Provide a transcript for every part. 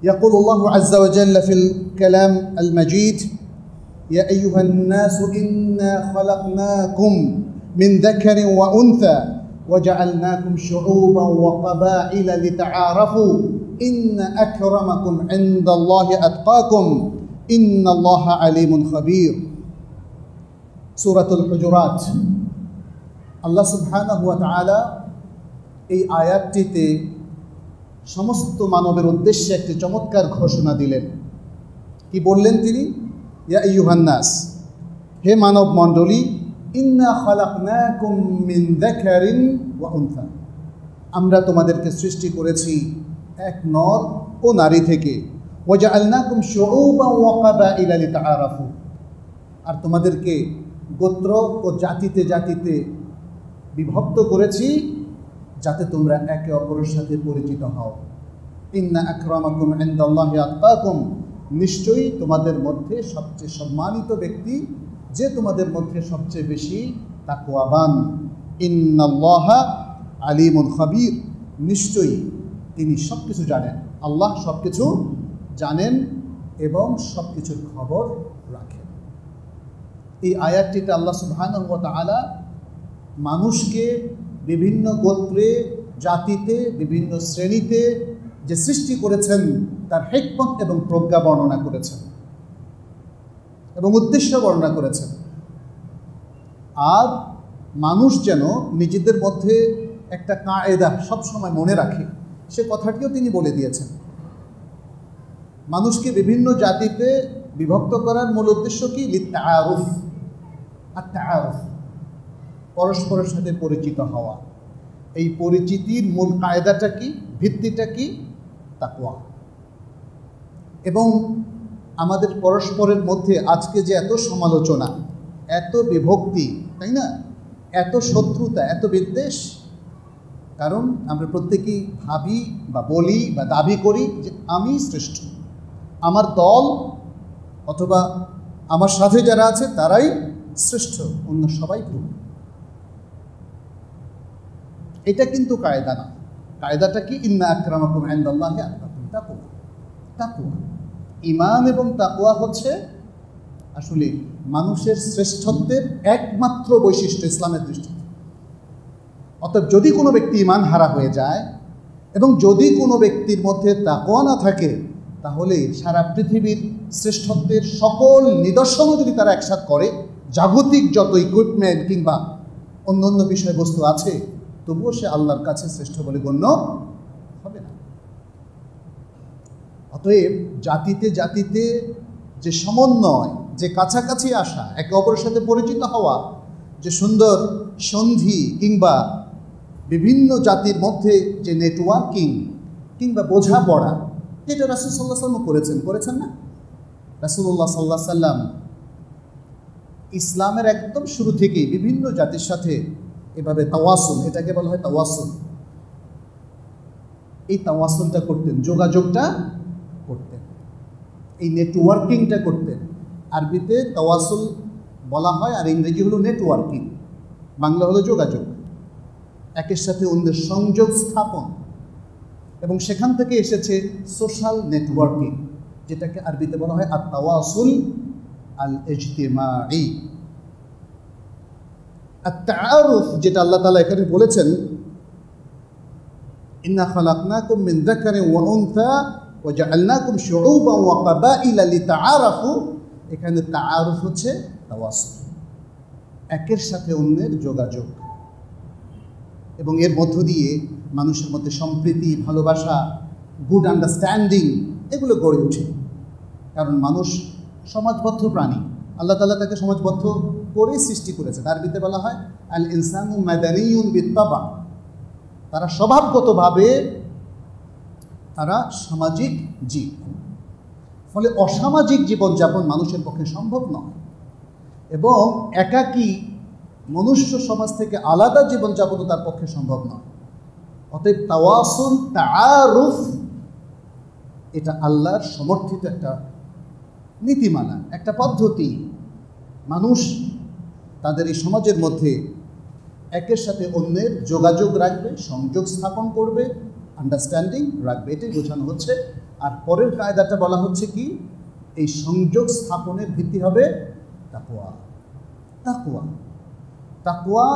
يقول الله عز وجل في الكلام المجيد: يا أيها الناس إنا خلقناكم من ذكر وأنثى وجعلناكم شعوبا وقبائل لتعارفوا إن أكرمكم عند الله أتقاكم إن الله عليم خبير। সূরাতুল হুজুরাত। আল্লাহ সুবহানাহু ওয়া তাআলা এই আয়াতটিতে সমস্ত মানবের উদ্দেশ্যে একটি চমৎকার ঘোষণা দিলেন। কি বললেন তিনি? ইয়া আইয়ুহান নাস, হে মানব মণ্ডলী, ইন্না খালাকনাকুম মিন যাকারিন ওয়া উনসা, আমরা তোমাদেরকে সৃষ্টি করেছি এক নর ও নারী থেকে। ওয়া জাআলনাকুম শুউবান ওয়া কাবাইলা লিতাআরাফু, আর তোমাদেরকে গোত্র ও জাতিতে জাতিতে বিভক্ত করেছি যাতে তোমরা একে অপরের সাথে পরিচিত হও। ইন্না আকরামাকুম ইনদাল্লাহি আতকাকুম, নিশ্চয়ই তোমাদের মধ্যে সবচেয়ে সম্মানিত ব্যক্তি যে তোমাদের মধ্যে সবচেয়ে বেশি তাকওয়াবান। ইন্নাল্লাহা আলিমুন খাবীর, নিশ্চয়ই তিনি সব কিছু জানেন। আল্লাহ সব কিছু জানেন এবং সব কিছুর খবর রাখেন। এই আয়াতটিতে আল্লাহ সুবহানাহু ওয়া তাআলা মানুষকে বিভিন্ন গোত্রে, জাতিতে, বিভিন্ন শ্রেণীতে যে সৃষ্টি করেছেন তার হিকমত এবং প্রজ্ঞা বর্ণনা করেছেন এবং উদ্দেশ্য বর্ণনা করেছেন। আর মানুষ যেন নিজেদের মধ্যে একটা কায়েদা সবসময় মনে রাখে, সে কথাটিও তিনি বলে দিয়েছেন। মানুষকে বিভিন্ন জাতিতে বিভক্ত করার মূল উদ্দেশ্য কি? লিত্তাআরুফ, আত-তাআরুফ, পরস্পরের সাথে পরিচিত হওয়া। এই পরিচিতির মূল কায়দাটা কি, ভিত্তিটা কি? তাকওয়া। এবং আমাদের পরস্পরের মধ্যে আজকে যে এত সমালোচনা, এত বিভক্তি, তাই না, এত শত্রুতা, এত বিদ্বেষ, কারণ আমরা প্রত্যেকেই ভাবি বা বলি বা দাবি করি যে আমি শ্রেষ্ঠ, আমার দল অথবা আমার সাথে যারা আছে তারাই শ্রেষ্ঠ, অন্য সবাই ভুল। এটা কিন্তু কায়দা না। কায়দাটা কি? ইন্না আকরামাকুম ইনদাল্লাহি আতকাকুম, তাকওয়া। তাকওয়া, ঈমান এবং তাকওয়া হচ্ছে আসলে মানুষের শ্রেষ্ঠত্বের একমাত্র বৈশিষ্ট্য ইসলামের দৃষ্টিতে। অতএব যদি কোনো ব্যক্তি ঈমান হারা হয়ে যায় এবং যদি কোনো ব্যক্তির মধ্যে তাকওয়া না থাকে, তাহলে সারা পৃথিবীর শ্রেষ্ঠত্বের সকল নিদর্শনও যদি তারা একসাথ করে, জাগতিক যত ইকুইপমেন্ট কিংবা অন্য অন্য বিষয়বস্তু আছে, তবুও সে আল্লাহর কাছে শ্রেষ্ঠ বলে গণ্য হবে না। অতএব জাতিতে জাতিতে যে সমন্বয়, যে কাছাকাছি আসা, একে অপরের সাথে পরিচিত হওয়া, যে সুন্দর সন্ধি কিংবা বিভিন্ন জাতির মধ্যে যে নেটওয়ার্কিং কিংবা বোঝাপড়া, যেটা রাসূল সাল্লাল্লাহু আলাইহি ওয়াসাল্লাম করেছেন না? রাসূলুল্লাহ সাল্লাল্লাহু আলাইহি ওয়াসাল্লাম ইসলামের একদম শুরু থেকেই বিভিন্ন জাতির সাথে এভাবে তাওয়াসুল, এটাকে বলা হয় তাওয়াসুল, এই তাওয়াসুলটা করতেন, যোগাযোগটা করতেন, এই নেটওয়ার্কিংটা করতেন। আরবিতে তাওয়াসুল বলা হয় আর ইংরেজি হলো নেটওয়ার্কিং, বাংলা হলো যোগাযোগ, একের সাথে অন্যের সংযোগ স্থাপন। এবং সেখান থেকে এসেছে সোশ্যাল নেটওয়ার্কিং, যেটাকে আরবিতে বলা হয় আত-তাওয়াসুল আল-ইজতিমাঈ। আত-তাআরুফ যেটা আল্লাহ তাআলা এখানে বলেছেন, ইন্না খালাকনাকুম মিন যাকারিন ওয়া উনসা ওয়া জাআলনাকুম শুউবান ওয়া কাবাইলা লিতাআরাফু, এখানে তাআরুফ হচ্ছে তাওয়াসুল, একের সাথে অন্যের যোগাযোগ, এবং এর মধ্য দিয়ে মানুষের মধ্যে সম্প্রীতি, ভালোবাসা, গুড আন্ডারস্ট্যান্ডিং এগুলো গড়ে ওঠে। কারণ মানুষ সমাজবদ্ধ প্রাণী, আল্লাহ তাআলা তাকে সমাজবদ্ধ করেই সৃষ্টি করেছেন। আরবিতে বলা হয় আল ইনসানু মাদানিয়ুন বিত্তাবা, তারা স্বভাবগতভাবে তারা সামাজিক জীব। ফলে অসামাজিক জীবনযাপন মানুষের পক্ষে সম্ভব নয়, এবং একাকী মনুষ্য সমাজ থেকে আলাদা জীবনযাপনও তার পক্ষে সম্ভব নয়। অতএব তাওয়াসুল, তাআরুফ, এটা আল্লাহর সমর্থিত একটা নীতিমালা, একটা পদ্ধতি। মানুষ তাদের এই সমাজের মধ্যে একের সাথে অন্যের যোগাযোগ রাখবে, সংযোগ স্থাপন করবে, আন্ডারস্ট্যান্ডিং রাখবে, এটাই বোঝানো হচ্ছে আর পরের কায়দাটা বলা হচ্ছে কি, এই সংযোগ স্থাপনের ভিত্তি হবে তাকওয়া। তাকওয়া তাকওয়া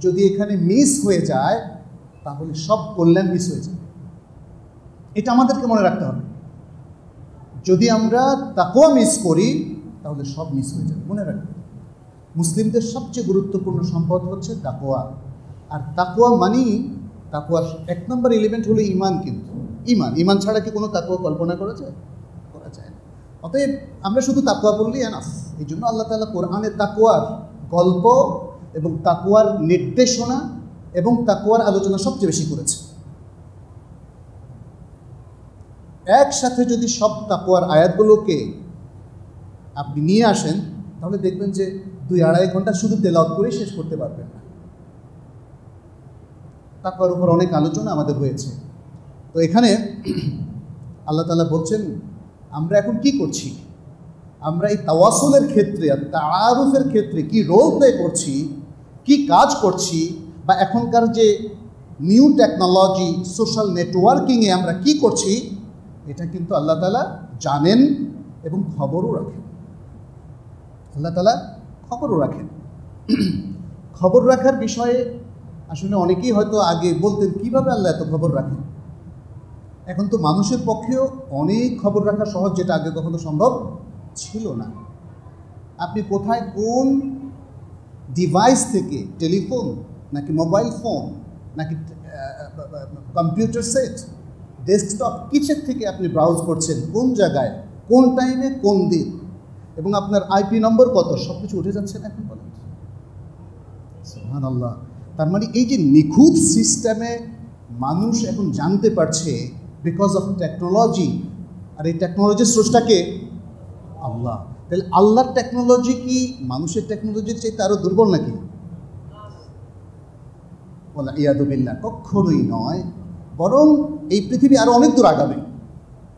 যদি এখানে মিস হয়ে যায় তাহলে সব কল্যাণ মিস হয়ে যাবে। এটা আমাদেরকে মনে রাখতে হবে। যদি আমরা তাকওয়া মিস করি তাহলে সব মিস হয়ে যাবে। মনে রাখবেন, মুসলিমদের সবচেয়ে গুরুত্বপূর্ণ সম্পদ হচ্ছে তাকওয়া। আর তাকওয়া মানি, তাকওয়ার 1 নম্বর এলিমেন্ট হলো ঈমান। কিন্তু ঈমান ছাড়া কি কোনো তাকওয়া কল্পনা করা যায়? করা যায় না। অতএব আমরা শুধু তাকওয়া বললেই এনাফ। এই জন্য আল্লাহ তাআলা কোরআনে তাকওয়ার গল্প এবং তাকওয়ার নির্দেশনা এবং তাকওয়ার আলোচনা সবচেয়ে বেশি করেছে। একসাথে যদি সব তাকওয়ার আয়াতগুলোকে আপনি নিয়ে আসেন তাহলে দেখবেন যে 2-2.5 ঘন্টা শুধু তেলাওয়াত করেই শেষ করতে পারবেন না। তাকওয়ার উপর অনেক আলোচনা আমাদের হয়েছে। তো এখানে আল্লাহ তাআলা বলছেন আমরা এখন কি করছি, আমরা এই তাওয়াসুলের ক্ষেত্রে আর তাআরুফের ক্ষেত্রে কি রোল প্লে করছি, কি কাজ করছি, বা এখনকার যে নিউ টেকনোলজি সোশ্যাল নেটওয়ার্কিংয়ে আমরা কি করছি, এটা কিন্তু আল্লাহ তাআলা জানেন এবং খবরও রাখেন। আল্লাহ তাআলা খবরও রাখেন। খবর রাখার বিষয়ে আসলে অনেকেই হয়তো আগে বলতেন কীভাবে আল্লাহ এত খবর রাখেন। এখন তো মানুষের পক্ষেও অনেক খবর রাখা সহজ, যেটা আগে কখনো সম্ভব ছিল না। আপনি কোথায় কোন ডিভাইস থেকে, টেলিফোন নাকি মোবাইল ফোন নাকি কম্পিউটার সেট, ডেস্কটপ, কিসের থেকে আপনি ব্রাউজ করছেন, কোন জায়গায়, কোন টাইমে, কোন দিন, এবং আপনার আইপি নম্বর কত, সব কিছু উঠে যাচ্ছে না এখন বলেন। সুবহানাল্লাহ। তার মানে এই যে নিখুঁত সিস্টেমে মানুষ এখন জানতে পারছে বিকজ অফ টেকনোলজি। আর এই টেকনোলজির স্রষ্টাকে আল্লাহ। তাহলে আল্লাহর টেকনোলজি কি মানুষের টেকনোলজির চাইতে আরও দুর্বল নাকি? বলা ইয়াদু বিল্লাহ, কখনোই নয়। বরং এই পৃথিবী আরও অনেক দূর আগাবে,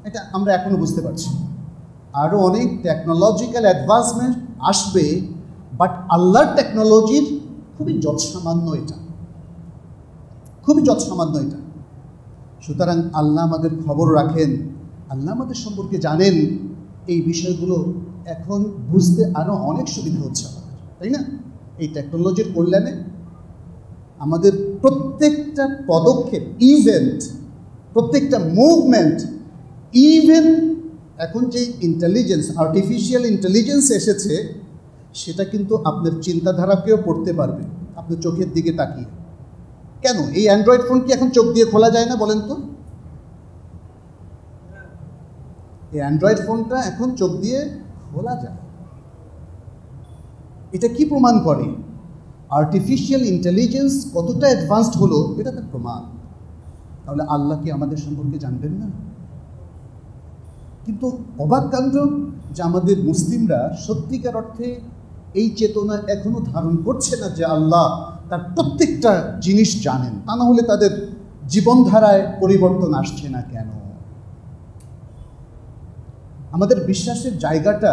এটা আমরা এখনও বুঝতে পারছি। আরও অনেক টেকনোলজিক্যাল অ্যাডভান্সমেন্ট আসবে, বাট আল্লাহর টেকনোলজির খুবই যৎসামান্য এটা, খুবই যৎসামান্য এটা। সুতরাং আল্লাহ আমাদের খবর রাখেন, আল্লাহ আমাদের সম্পর্কে জানেন। এই বিষয়গুলো এখন বুঝতে আরও অনেক সুবিধা হচ্ছে আমাদের, তাই না? এই টেকনোলজির কল্যাণে আমাদের প্রত্যেকটা পদক্ষেপ, ইভেন্ট, প্রত্যেকটা মুভমেন্ট, ইভেন এখন যে ইন্টেলিজেন্স, আর্টিফিশিয়াল ইন্টেলিজেন্স এসেছে, সেটা কিন্তু আপনার চিন্তাধারাকেও পড়তে পারবে আপনার চোখের দিকে তাকিয়ে। কেন এই অ্যান্ড্রয়েড ফোন কি এখন চোখ দিয়ে খোলা যায় না বলেন তো? এই অ্যান্ড্রয়েড ফোনটা এখন চোখ দিয়ে খোলা যায়। এটা কি প্রমাণ করে? আর্টিফিশিয়াল ইন্টেলিজেন্স কতটা অ্যাডভান্সড হলো, এটা তার প্রমাণ। তাহলে আল্লাহ কি আমাদের সম্পর্কে জানবেন না? কিন্তু অবাক কাণ্ড যে আমাদের মুসলিমরা সত্যিকার অর্থে এই চেতনা এখনো ধারণ করছে না যে আল্লাহ তার প্রত্যেকটা জিনিস জানেন। তা না হলে তাদের জীবনধারায় পরিবর্তন আসছে না কেন? আমাদের বিশ্বাসের জায়গাটা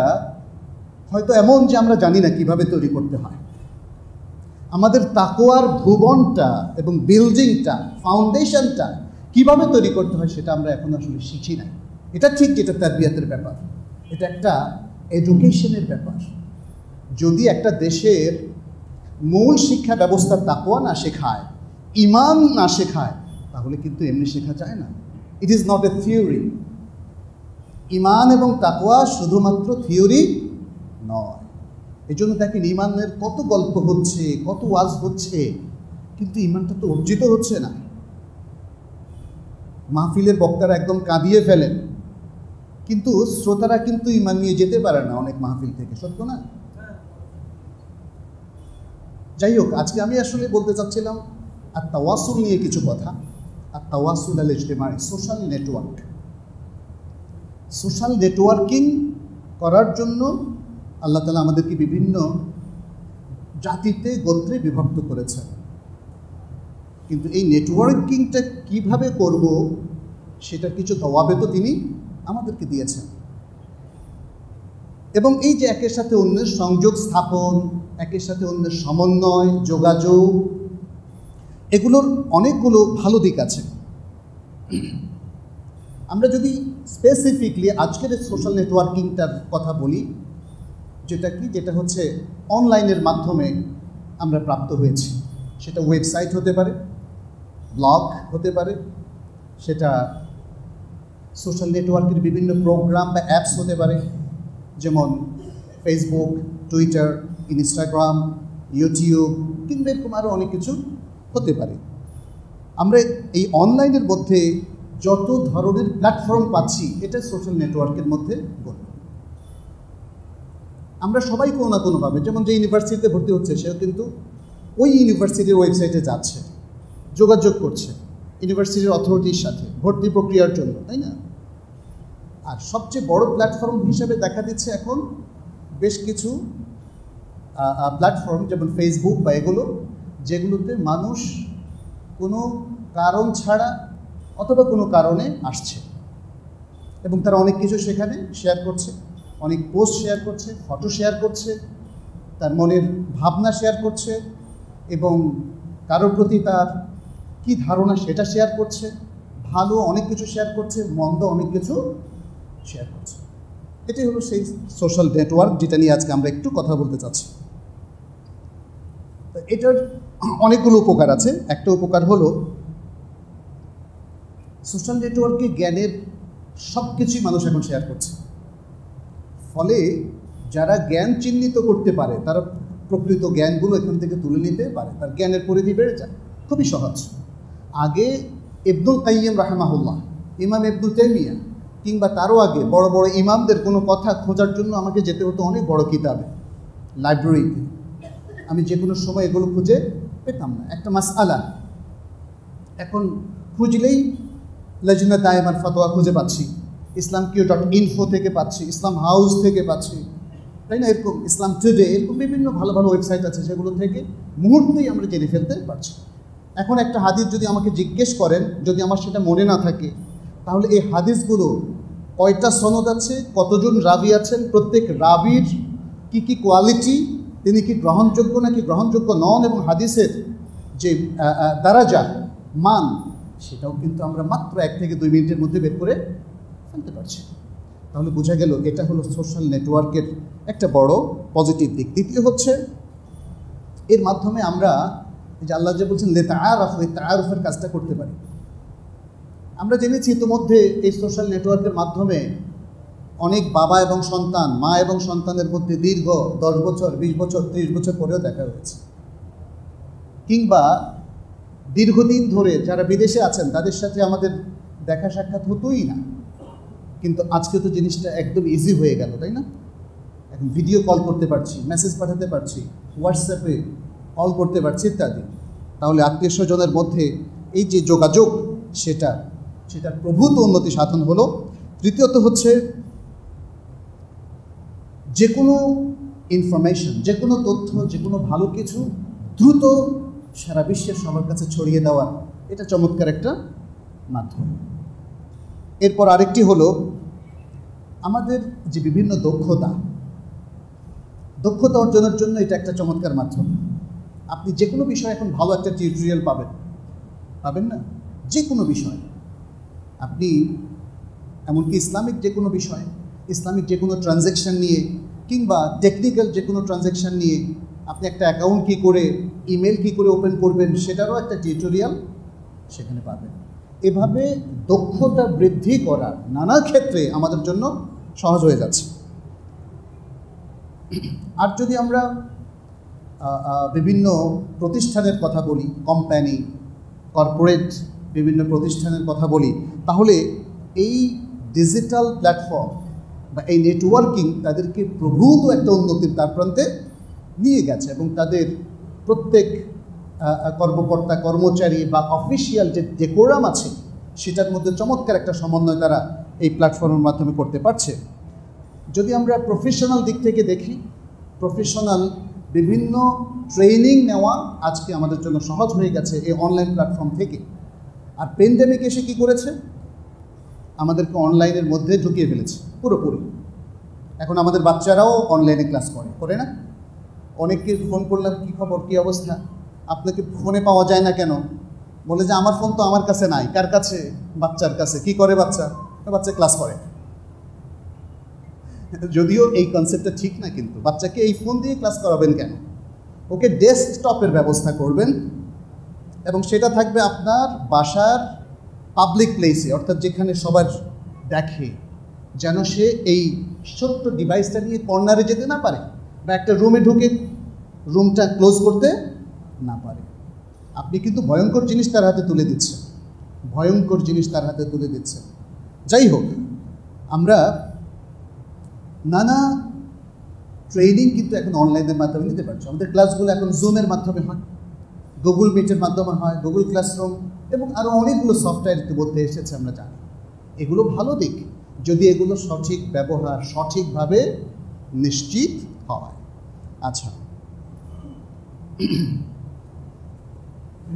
হয়তো এমন যে আমরা জানি না কিভাবে তৈরি করতে হয়। আমাদের তাকওয়ার ভুবনটা এবং বিল্ডিংটা, ফাউন্ডেশনটা কিভাবে তৈরি করতে হয় সেটা আমরা এখন আসলে শিখি নাই। এটা ঠিক, যেটা তারবিয়াতের ব্যাপার, এটা একটা এডুকেশনের ব্যাপার। যদি একটা দেশের মূল শিক্ষা ব্যবস্থা তাকওয়া না শেখায়, ঈমান না শেখায়, তাহলে কিন্তু এমনি শেখা যায় না। It is not a theory. ঈমান এবং তাকওয়া শুধুমাত্র থিওরি নয়। এই জন্য দেখেন ঈমানের কত গল্প হচ্ছে, কত ওয়াজ হচ্ছে, কিন্তু ঈমানটা তো অর্জিত হচ্ছে না। মাহফিলের বক্তারা একদম কাঁদিয়ে ফেলেন, কিন্তু শ্রোতারা কিন্তু ঈমান নিয়ে যেতে পারে না অনেক মাহফিল থেকে, সত্য না? যাই হোক, আজকে আমি আসলে বলতে চাচ্ছিলাম আর তাওয়াসুল নিয়ে কিছু কথা। আর তাওয়াসুল আল ইজতিমাই, সোশ্যাল নেটওয়ার্ক। সোশ্যাল নেটওয়ার্কিং করার জন্য আল্লাহ তাআলা আমাদেরকে বিভিন্ন জাতিতে, গোত্রে বিভক্ত করেছেন। কিন্তু এই নেটওয়ার্কিংটা কিভাবে করব সেটার কিছু দাওয়াতও তিনি আমাদেরকে দিয়েছেন। এবং এই যে একের সাথে অন্যের সংযোগ স্থাপন, একের সাথে অন্যের সমন্বয়, যোগাযোগ, এগুলোর অনেকগুলো ভালো দিক আছে। আমরা যদি স্পেসিফিকলি আজকের সোশ্যাল নেটওয়ার্কিংটার কথা বলি, যেটা হচ্ছে অনলাইনের মাধ্যমে আমরা প্রাপ্ত হয়েছি। সেটা ওয়েবসাইট হতে পারে, ব্লগ হতে পারে, সেটা সোশ্যাল নেটওয়ার্কের বিভিন্ন প্রোগ্রাম বা অ্যাপস হতে পারে, যেমন ফেসবুক, টুইটার, ইনস্টাগ্রাম, ইউটিউব, কিংবা এরকম আরও অনেক কিছু হতে পারে। আমরা এই অনলাইনের মধ্যে যত ধরনের প্ল্যাটফর্ম পাচ্ছি, এটা সোশ্যাল নেটওয়ার্কের মধ্যে গণ্য। আমরা সবাই কোনো না কোনোভাবে, যেমন যে ইউনিভার্সিটিতে ভর্তি হচ্ছে, সেও কিন্তু ওই ইউনিভার্সিটির ওয়েবসাইটে যাচ্ছে, যোগাযোগ করছে ইউনিভার্সিটির অথরিটির সাথে ভর্তি প্রক্রিয়ার জন্য, তাই না? আর সবচেয়ে বড় প্ল্যাটফর্ম হিসেবে দেখা দিচ্ছে এখন বেশ কিছু প্ল্যাটফর্ম, যেমন ফেসবুক বা এগুলো, যেগুলোতে মানুষ কোনো কারণ ছাড়া অথবা কোনো কারণে আসছে এবং তারা অনেক কিছু সেখানে শেয়ার করছে, অনেক পোস্ট শেয়ার করছে, ফটো শেয়ার করছে, তার মনের ভাবনা শেয়ার করছে এবং কারোর প্রতি তার কী ধারণা সেটা শেয়ার করছে। ভালো অনেক কিছু শেয়ার করছে, মন্দ অনেক কিছু শেয়ার করছে। এটাই হলো সেই সোশ্যাল নেটওয়ার্ক যেটা নিয়ে আজকে আমরা একটু কথা বলতে চাচ্ছি। তো এটার অনেকগুলো উপকার আছে। একটা উপকার হলো সোশ্যাল নেটওয়ার্কে জ্ঞানের সব কিছুই মানুষ এখন শেয়ার করছে, ফলে যারা জ্ঞান চিহ্নিত করতে পারে তারা প্রকৃত জ্ঞানগুলো এখান থেকে তুলে নিতে পারে, তার জ্ঞানের পরিধি বেড়ে যায়। খুবই সহজ। আগে ইবনুল কাইয়িম রাহিমাহুল্লাহ, ইমাম ইবনুল তাইমিয়া, কিংবা তারও আগে বড় বড় ইমামদের কোনো কথা খোঁজার জন্য আমাকে যেতে হতো অনেক বড় কিতাবে, লাইব্রেরিতে। আমি যে কোনো সময় এগুলো খুঁজে পেতাম না। একটা মাসআলা এখন খুঁজলেই লজনা দায়েমার ফতোয়া খুঁজে পাচ্ছি, islamq.info থেকে পাচ্ছি, ইসলাম হাউস থেকে পাচ্ছি, তাই না? এরকম ইসলাম টুডে, এরকম বিভিন্ন ভালো ভালো ওয়েবসাইট আছে, সেগুলো থেকে মুহূর্তেই আমরা জেনে ফেলতে পারছি। এখন একটা হাদিস যদি আমাকে জিজ্ঞেস করেন, যদি আমার সেটা মনে না থাকে, তাহলে এই হাদিসগুলো কয়টা সনদ আছে, কতজন রাবি আছেন, প্রত্যেক রাবির কি কি কোয়ালিটি, তিনি কি গ্রহণযোগ্য নাকি গ্রহণযোগ্য নন, এবং হাদিসের যে দারাজা, মান, সেটাও কিন্তু আমরা মাত্র 1 থেকে 2 মিনিটের মধ্যে বের করে ফেলতে পারছি। তাহলে বোঝা গেল এটা হলো সোশ্যাল নেটওয়ার্কের একটা বড় পজিটিভ দিক। দ্বিতীয় হচ্ছে, এর মাধ্যমে আমরা যে আল্লাহ যে বলছেন লিতাআরাফু, এই তাআরুফের কাজটা করতে পারি। আমরা জেনেছি ইতিমধ্যে এই সোশ্যাল নেটওয়ার্কের মাধ্যমে অনেক বাবা এবং সন্তান, মা এবং সন্তানের মধ্যে দীর্ঘ 10 বছর, 20 বছর, 30 বছর পরেও দেখা হয়েছে, কিংবা দীর্ঘদিন ধরে যারা বিদেশে আছেন তাদের সাথে আমাদের দেখা সাক্ষাৎ হতোই না, কিন্তু আজকে তো জিনিসটা একদম ইজি হয়ে গেল, তাই না? এখন ভিডিও কল করতে পারছি, মেসেজ পাঠাতে পারছি, হোয়াটসঅ্যাপে কল করতে পারছি ইত্যাদি। তাহলে আত্মীয় স্বজনের মধ্যে এই যে যোগাযোগ, সেটার প্রভূত উন্নতি সাধন হলো। তৃতীয়ত হচ্ছে, যে কোনো ইনফরমেশন, যে কোনো তথ্য, যে কোনো ভালো কিছু দ্রুত সারা বিশ্বের সবার কাছে ছড়িয়ে দেওয়ার এটা চমৎকার একটা মাধ্যম। এরপর আরেকটি হলো আমাদের যে বিভিন্ন দক্ষতা অর্জনের জন্য এটা একটা চমৎকার মাধ্যম। আপনি যে কোনো বিষয় এখন ভালো একটা টিউটোরিয়াল পাবেন না? যে কোনো বিষয়, আপনি এমনকি ইসলামিক যে কোনো বিষয়, ইসলামিক যে কোনো ট্রানজ্যাকশান নিয়ে, কিংবা টেকনিক্যাল যে কোনো ট্রানজ্যাকশান নিয়ে, আপনি একটা অ্যাকাউন্ট কী করে, ইমেল কী করে ওপেন করবেন, সেটারও একটা টিউটোরিয়াল সেখানে পাবেন। এভাবে দক্ষতা বৃদ্ধি করা নানা ক্ষেত্রে আমাদের জন্য সহজ হয়ে যাচ্ছে। আর যদি আমরা বিভিন্ন প্রতিষ্ঠানের কথা বলি, কোম্পানি, কর্পোরেট বিভিন্ন প্রতিষ্ঠানের কথা বলি, তাহলে এই ডিজিটাল প্ল্যাটফর্ম বা এই নেটওয়ার্কিং তাদেরকে প্রভূত একটা উন্নতির দ্বারপ্রান্তে নিয়ে গেছে, এবং তাদের প্রত্যেক কর্মকর্তা, কর্মচারী বা অফিসিয়াল যে ডেকোরাম আছে, সেটার মধ্যে চমৎকার একটা সমন্বয় তারা এই প্ল্যাটফর্মের মাধ্যমে করতে পারছে। যদি আমরা প্রফেশনাল দিক থেকে দেখি, প্রফেশনাল বিভিন্ন ট্রেনিং নেওয়া আজকে আমাদের জন্য সহজ হয়ে গেছে এই অনলাইন প্ল্যাটফর্ম থেকে। আর প্যান্ডেমিক এসে কী করেছে, আমাদেরকে অনলাইনের মধ্যে ঢুকিয়ে ফেলেছে পুরোপুরি। এখন আমাদের বাচ্চারাও অনলাইনে ক্লাস করে না? অনেককে ফোন করলাম, কী খবর, কী অবস্থা, আপনাকে ফোনে পাওয়া যায় না কেন? বলে যে আমার ফোন তো আমার কাছে নাই। কার কাছে? বাচ্চার কাছে। কি করে বাচ্চা? বাচ্চা ক্লাস করে। যদিও এই কনসেপ্টটা ঠিক না, কিন্তু বাচ্চাকে এই ফোন দিয়ে ক্লাস করাবেন কেন? ওকে ডেস্কটপের ব্যবস্থা করবেন এবং সেটা থাকবে আপনার বাসার পাবলিক প্লেসে, অর্থাৎ যেখানে সবার দেখে, যেন সে এই ছোট্ট ডিভাইসটা নিয়ে কর্নারে যেতে না পারে বা একটা রুমে ঢুকে রুমটা ক্লোজ করতে না পারে। আপনি কিন্তু ভয়ঙ্কর জিনিস তার হাতে তুলে দিচ্ছেন, ভয়ঙ্কর জিনিস তার হাতে তুলে দিচ্ছেন। যাই হোক, আমরা নানা ট্রেনিং কিন্তু এখন অনলাইনের মাধ্যমে নিতে পারছি। আমাদের ক্লাসগুলো এখন জুমের মাধ্যমে হয়, গুগল মিটের মাধ্যমে হয়, গুগল ক্লাসরুম এবং আরও অনেকগুলো সফটওয়্যার ইতিমধ্যে এসেছে, আমরা জানি। এগুলো ভালো দিক যদি এগুলো সঠিক ব্যবহার সঠিকভাবে নিশ্চিত হয়। আচ্ছা,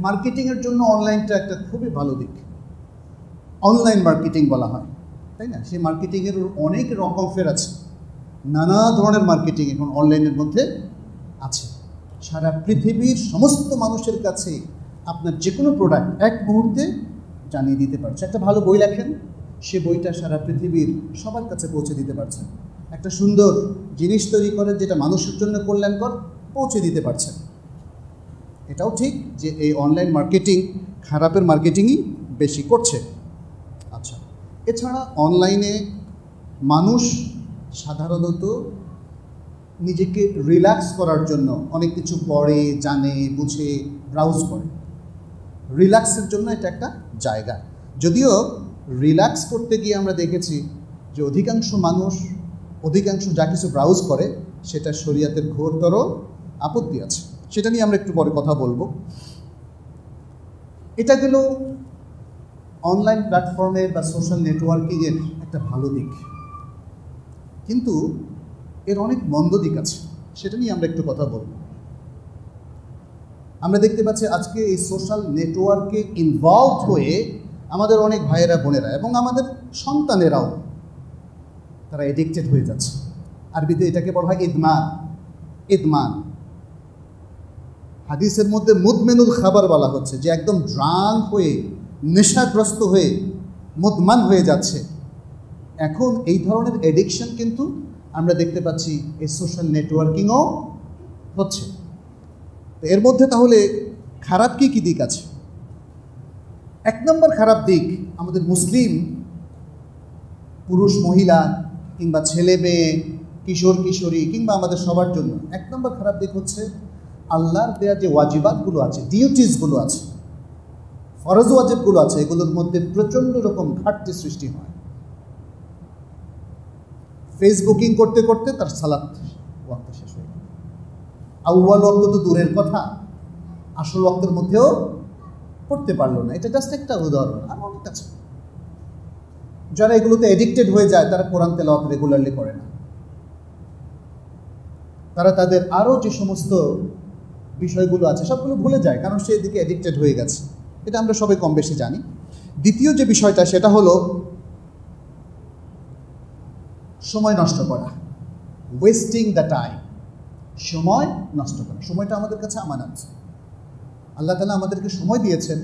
মার্কেটিংয়ের জন্য অনলাইনটা একটা খুবই ভালো দিক। অনলাইন মার্কেটিং বলা হয়, তাই না? সেই মার্কেটিংয়ের অনেক রকমের আছে, নানা ধরনের মার্কেটিং এখন অনলাইনের মধ্যে আছে। সারা পৃথিবীর সমস্ত মানুষের কাছে আপনার যে কোনো প্রোডাক্ট এক মুহূর্তে জানিয়ে দিতে পারছে। একটা ভালো বই লেখেন, সে বইটা সারা পৃথিবীর সবার কাছে পৌঁছে দিতে পারছেন। একটা সুন্দর জিনিস তৈরি করে যেটা মানুষের জন্য কল্যাণকর, পৌঁছে দিতে পারছেন। এটাও ঠিক যে এই অনলাইন মার্কেটিং খারাপের মার্কেটিংই বেশি করছে। আচ্ছা, এছাড়া অনলাইনে মানুষ সাধারণত নিজেকে রিল্যাক্স করার জন্য অনেক কিছু পড়ে, জানে, বুঝে, ব্রাউজ করে। রিল্যাক্সের জন্য এটা একটা জায়গা। যদিও রিল্যাক্স করতে গিয়ে আমরা দেখেছি যে অধিকাংশ মানুষ অধিকাংশ যা কিছু ব্রাউজ করে সেটা শরিয়াতের ঘোরতর আপত্তি আছে। সেটা নিয়ে আমরা একটু পরে কথা বলবো। এটা গেল অনলাইন প্ল্যাটফর্মের বা সোশ্যাল নেটওয়ার্কিংয়ের একটা ভালো দিক, কিন্তু এর অনেক মন্দ দিক আছে, সেটা নিয়ে আমরা একটু কথা বলব। আমরা দেখতে পাচ্ছি আজকে এই সোশ্যাল নেটওয়ার্কে ইনভলভ হয়ে আমাদের অনেক ভাইয়েরা, বোনেরা এবং আমাদের সন্তানেরাও তারা এডিক্টেড হয়ে যাচ্ছে। আরবিতে এটাকে বলা হয় ইদমান। ইদমান হাদিসের মধ্যে মুদমেনুল খাবার বলা হচ্ছে, যে একদম ড্রাঙ্ক হয়ে, নেশাগ্রস্ত হয়ে, মুদমান হয়ে যাচ্ছে। এখন এই ধরনের এডিকশন কিন্তু আমরা দেখতে পাচ্ছি এই সোশ্যাল নেটওয়ার্কিংও হচ্ছে। এর মধ্যে তাহলে খারাপ কী কী দিক আছে? এক নম্বর খারাপ দিক, আমাদের মুসলিম পুরুষ মহিলা কিংবা ছেলে মেয়ে, কিশোর কিশোরী কিংবা আমাদের সবার জন্য এক নম্বর খারাপ দিক হচ্ছে আল্লাহর দেয়া যে ওয়াজিবাতগুলো আছে, ডিউটিসগুলো আছে, ফরজ ওয়াজিবগুলো আছে, এগুলোর মধ্যে প্রচণ্ড রকম ঘাটতি সৃষ্টি হয়। ফেসবুকিং করতে করতে তার সালাত ওয়াক্ত শেষ হয়ে গেল। আউয়াল ওয়াক্ত তো দূরের কথা, আসল ওয়াক্তের মধ্যেও পড়তে পারলো না। এটা জাস্ট একটা উদাহরণ, আর অনেক আছে। যারা এগুলোতে এডিক্টেড হয়ে যায় তারা কোরআন তেলাওয়াত রেগুলারলি করে না, তারা তাদের আরও যে সমস্ত বিষয়গুলো আছে সবগুলো ভুলে যায়, কারণ সে এদিকে এডিক্টেড হয়ে গেছে। এটা আমরা সবাই কম বেশি জানি। দ্বিতীয় যে বিষয়টা সেটা হলো সময় নষ্ট করা, ওয়েস্টিং দ্য টাইম। সময় নষ্ট করা, সময়টা আমাদের কাছে আমানত। আল্লাহ তাআলা আমাদেরকে সময় দিয়েছেন,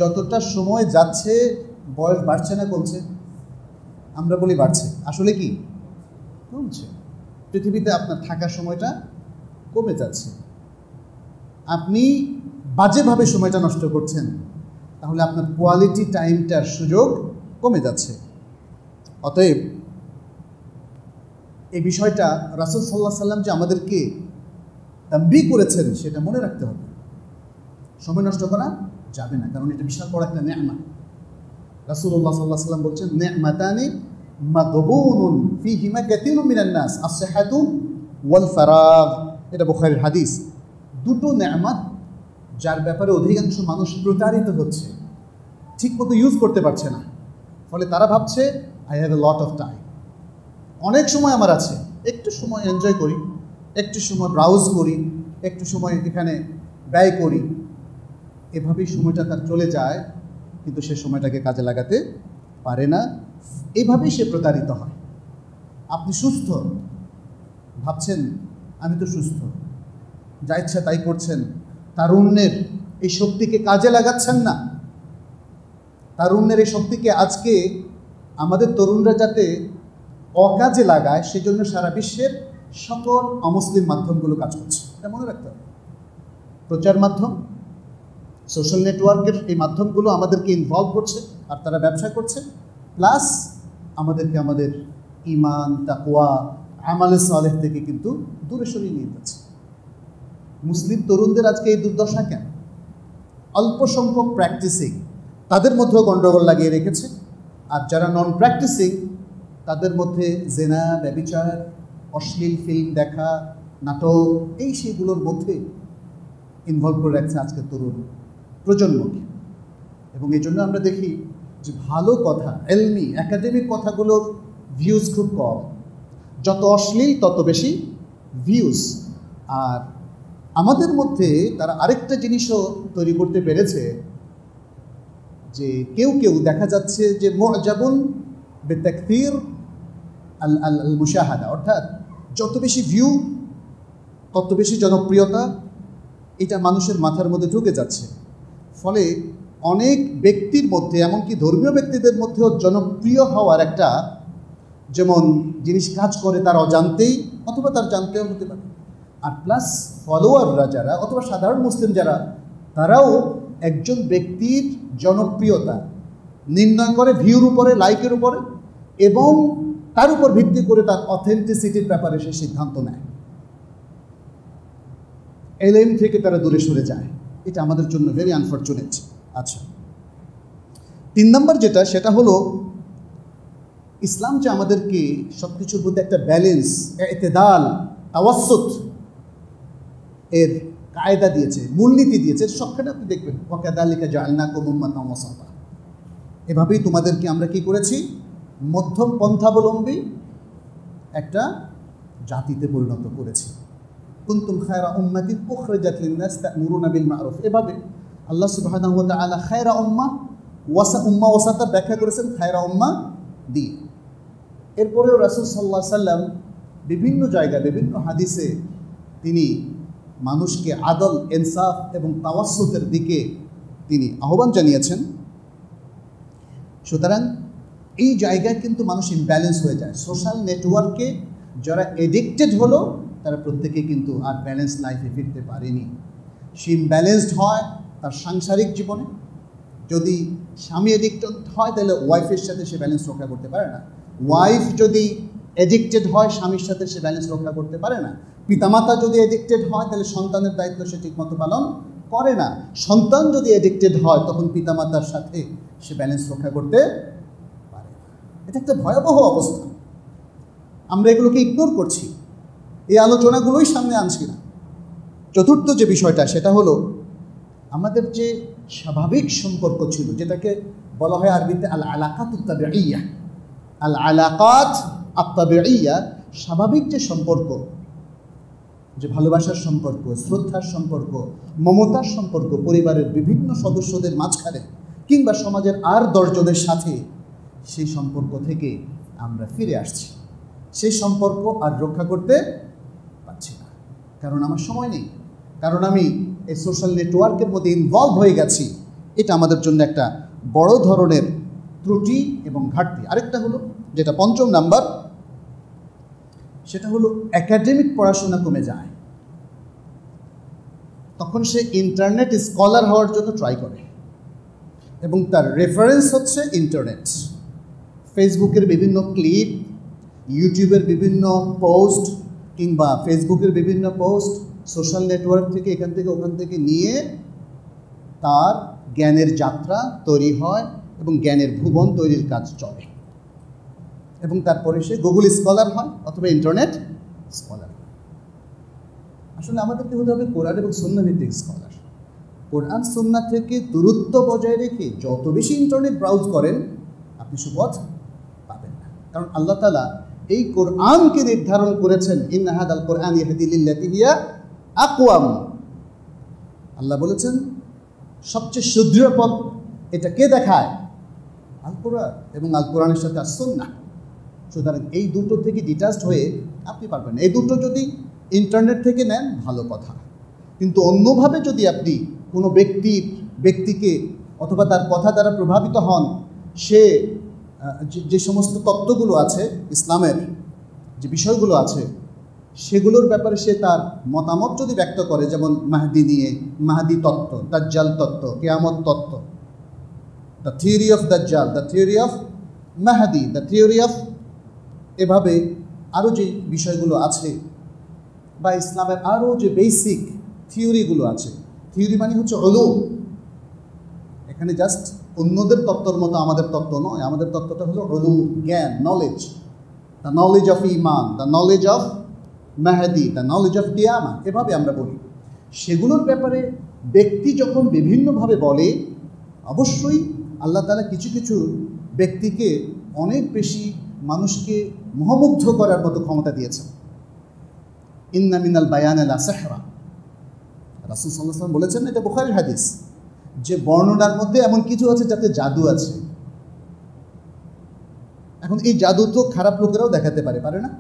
যতটা সময় যাচ্ছে বয়স বাড়ছে না কমছে? আমরা বলি বাড়ছে, আসলে কি কমছে। পৃথিবীতে আপনার থাকার সময়টা কমে যাচ্ছে। আপনি বাজেভাবে সময়টা নষ্ট করছেন, তাহলে আপনার কোয়ালিটি টাইমটার সুযোগ কমে যাচ্ছে। অতএব এই বিষয়টা রাসূল সাল্লাল্লাহু আলাইহি সাল্লাম যে আমাদেরকে তাম্বিহ করেছেন সেটা মনে রাখতে হবে। সময় নষ্ট করা যাবে না, কারণ এটা বিশাল বড় একটা নেয়ামত। রাসূলুল্লাহ সাল্লাল্লাহু আলাইহি সাল্লাম বলছেন, নে'মাতানি মাগবুনুন ফীহিমা কাসীরুম মিনান নাস, আস-সিহহাতু ওয়াল ফারাগ। এটা বুখারীর হাদিস। দুটো নেয়ামত যার ব্যাপারে অধিকাংশ মানুষ প্রতারিত হচ্ছে, ঠিকমতো ইউজ করতে পারছে না। ফলে তারা ভাবছে I have a lot of time, অনেক সময় আমার আছে, একটু সময় এনজয় করি, একটু সময় ব্রাউজ করি, একটু সময় এখানে ব্যয় করি। এভাবেই সময়টা তার চলে যায়, কিন্তু সে সময়টাকে কাজে লাগাতে পারে না। এইভাবেই সে প্রতারিত হয়। আপনি সুস্থ, ভাবছেন আমি তো সুস্থ, যা ইচ্ছা তাই করছেন, তারুণ্যের এই শক্তিকে কাজে লাগাচ্ছেন না। তারুণ্যের এই শক্তিকে আজকে আমাদের তরুণরা যাতে অকাজে লাগায়, সেজন্য সারা বিশ্বের সকল অমুসলিম মাধ্যমগুলো কাজ করছে। এটা মনে রাখতে হবে। প্রচার মাধ্যম, সোশ্যাল নেটওয়ার্কের এই মাধ্যমগুলো আমাদেরকে ইনভলভ করছে, আর তারা ব্যবসা করছে, প্লাস আমাদেরকে আমাদের ঈমান, তাকওয়া, আমালে সালেহ থেকে কিন্তু দূরে সরিয়ে নিয়ে যাচ্ছে। মুসলিম তরুণদের আজকে এই দুর্দশা কেন? অল্প সংখ্যক প্র্যাকটিসিং তাদের মধ্যেও গণ্ডগোল লাগিয়ে রেখেছে, আর যারা নন প্র্যাকটিসিং তাদের মধ্যে জেনা, ব্যভিচার, অশ্লীল ফিল্ম দেখা, নাটক, এই সেইগুলোর মধ্যে ইনভলভ করে রাখছে আজকের তরুণ প্রজন্মকে। এবং এই জন্য আমরা দেখি যে ভালো কথা, এলমি একাডেমিক কথাগুলোর ভিউজ খুব কম। যত অশ্লীল তত বেশি ভিউজ। আর আমাদের মধ্যে তারা আরেকটা জিনিসও তৈরি করতে পেরেছে, যে কেউ কেউ দেখা যাচ্ছে যে মুআজাবুন বিতাকসীর আল মুশাহাদা, অর্থাৎ যত বেশি ভিউ তত বেশি জনপ্রিয়তা, এটা মানুষের মাথার মধ্যে ঢুকে যাচ্ছে। ফলে অনেক ব্যক্তির মধ্যে, এমনকি ধর্মীয় ব্যক্তিদের মধ্যেও জনপ্রিয় হওয়ার একটা যেমন জিনিস কাজ করে তার অজান্তেই, অথবা তার জানতেও হতে পারে। আর প্লাস ফলোয়াররা যারা, অথবা সাধারণ মুসলিম যারা, তারাও একজন ব্যক্তির জনপ্রিয়তা নির্ণয় করে ভিউর উপরে, লাইকের উপরে, এবং তার উপর ভিত্তি করে তার অথেন্টিসিটির ব্যাপারে সে সিদ্ধান্ত নেয়। এলএম থেকে তারা দূরে সরে যায়। এটা আমাদের জন্য ভেরি আনফর্চুনেট। আচ্ছা, 3 নম্বর যেটা, সেটা হলো ইসলাম যে আমাদেরকে সব কিছুর মধ্যে একটা ব্যালেন্স, ইতিদাল, তাওয়াসসুত এর কায়দা দিয়েছে, মূলনীতি দিয়েছে। সবখানে আপনি দেখবেন ওয়াকাযালিকা জাআলনাকুম উম্মাতান ওয়াসাতা, এভাবেই তোমাদেরকে আমরা কি করেছি, মধ্যম পন্থাবলম্বী একটা জাতিতে পরিণত করেছি। কুনতুম খায়রা উম্মাতিন উখরিজাত লিন-নাস তা'মুরুনা বিল মা'রুফ। এভাবে আল্লাহ সুবহানাহু ওয়া তাআলা খায়রা উম্মাহ, ওয়াসাতা ব্যাখ্যা করেছেন খায়রা উম্মাহ দিয়ে। এরপরেও রাসূল সাল্লাল্লাহু আলাইহি সাল্লাম বিভিন্ন জায়গায়, বিভিন্ন হাদিসে তিনি মানুষকে আদল, ইনসাফ এবং তাওয়াসসুতের দিকে তিনি আহ্বান জানিয়েছেন। সুতরাং এই জায়গায় কিন্তু মানুষ ইমব্যালেন্স হয়ে যায়। সোশ্যাল নেটওয়ার্কে যারা এডিক্টেড হলো, তারা প্রত্যেকে কিন্তু আর ব্যালেন্স লাইফে ফিরতে পারেনি। সে ইমব্যালেন্সড হয় তার সাংসারিক জীবনে। যদি স্বামী এডিক্টেড হয়, তাহলে ওয়াইফের সাথে সে ব্যালেন্স রক্ষা করতে পারে না। ওয়াইফ যদি এডিক্টেড হয়, স্বামীর সাথে সে ব্যালেন্স রক্ষা করতে পারে না। পিতামাতা যদি এডিক্টেড হয়, তাহলে সন্তানের দায়িত্ব সে ঠিকমতো পালন করে না। সন্তান যদি এডিক্টেড হয়, তখন পিতামাতার সাথে সে ব্যালেন্স রক্ষা করতে পারে না। এটা একটা ভয়াবহ অবস্থা। আমরা এগুলোকে ইগনোর করছি, এই আলোচনাগুলোই সামনে আনছি না। চতুর্থ যে বিষয়টা, সেটা হলো আমাদের যে স্বাভাবিক সম্পর্ক ছিল, যেটাকে বলা হয় আরবিতে আল আলাকাত আত-তাবিঈয়া। আল আলাকাত আত-তাবিঈয়া, স্বাভাবিক যে সম্পর্ক, যে ভালোবাসার সম্পর্ক, শ্রদ্ধার সম্পর্ক, মমতার সম্পর্ক পরিবারের বিভিন্ন সদস্যদের মাঝখানে কিংবা সমাজের আর 10 জনের সাথে, সেই সম্পর্ক থেকে আমরা ফিরে আসছি। সেই সম্পর্ক আর রক্ষা করতে পারছি না, কারণ আমার সময় নেই, কারণ আমি এই সোশ্যাল নেটওয়ার্কের মধ্যে ইনভলভ হয়ে গেছি। এটা আমাদের জন্য একটা বড় ধরনের ত্রুটি এবং ঘাটতি। আরেকটা হলো, যেটা 5ম নাম্বার, সেটা হলো একাডেমিক পড়াশোনা কমে যায়। তখন সে ইন্টারনেট স্কলার হওয়ার জন্য ট্রাই করে, এবং তার রেফারেন্স হচ্ছে ইন্টারনেট, ফেসবুকের বিভিন্ন ক্লিপ, ইউটিউবের বিভিন্ন পোস্ট, কিংবা ফেসবুকের বিভিন্ন পোস্ট, সোশ্যাল নেটওয়ার্ক থেকে এখান থেকে ওখান থেকে নিয়ে তার জ্ঞানের যাত্রা তৈরি হয় এবং জ্ঞানের ভুবন তৈরির কাজ চলে। এবং তারপরে সে গুগল স্কলার হয় অথবা ইন্টারনেট স্কলার হয়। আসলে আমাদেরকে হতে হবে কোরআন এবং সুন্নাহ ভিত্তিক স্কলার। কোরআন সুন্নাহ থেকে দূরত্ব বজায় রেখে যত বেশি ইন্টারনেট ব্রাউজ করেন, আপনি সুপথ পাবেন না। কারণ আল্লাহ তাআলা এই কোরআনকে নির্ধারণ করেছেন, ইন্না হাদাল কোরআন ইয়াহদি লিল্লাতি হিয়া আকওয়াম। আল্লাহ বলেছেন সবচেয়ে সুদৃঢ় পথ এটা কে দেখায়? আল কোরআন এবং আল কোরআনের সাথে আর সুন্নাহ। সুতরাং এই দুটো থেকে ডিটাচড হয়ে আপনি পারবেন না। এই দুটো যদি ইন্টারনেট থেকে নেন ভালো কথা, কিন্তু অন্যভাবে যদি আপনি কোনো ব্যক্তিকে অথবা তার কথা দ্বারা প্রভাবিত হন, সে যে সমস্ত তত্ত্বগুলো আছে ইসলামের, যে বিষয়গুলো আছে, সেগুলোর ব্যাপারে সে তার মতামত যদি ব্যক্ত করে, যেমন মাহদি নিয়ে, মাহদি তত্ত্ব, দাজ্জাল তত্ত্ব, কিয়ামত তত্ত্ব, দ্য থিওরি অফ দাজ্জাল, the theory of Mahdi, the theory of, এভাবে আরও যে বিষয়গুলো আছে, বা ইসলামের আরও যে বেসিক থিওরিগুলো আছে। থিওরি মানে হচ্ছে উলুম। এখানে জাস্ট অন্যদের তত্ত্বর মতো আমাদের তত্ত্ব নয়, আমাদের তত্ত্বটা হলো উলুম, জ্ঞান, নলেজ, দ্য নলেজ অফ ইমান, the knowledge of Mahdi, the knowledge of কিয়ামা, এভাবে আমরা বলি। সেগুলোর ব্যাপারে ব্যক্তি যখন বিভিন্নভাবে বলে, অবশ্যই আল্লাহ তাআলা কিছু কিছু ব্যক্তিকে অনেক বেশি মানুষকে মোহমুগ্ধ করার মতো ক্ষমতা দিয়েছেন। ইন্না মিনাল বায়ানে লা সিহরা, রাসূল সাল্লাল্লাহু আলাইহি ওয়াসাল্লাম বলেছেন, এটা বুখারীর হাদিস, যে বর্ণনার মধ্যে এমন কিছু আছে যাতে জাদু আছে। এখন এই জাদু তো খারাপ লোকেরাও দেখাতে পারে, পারে না?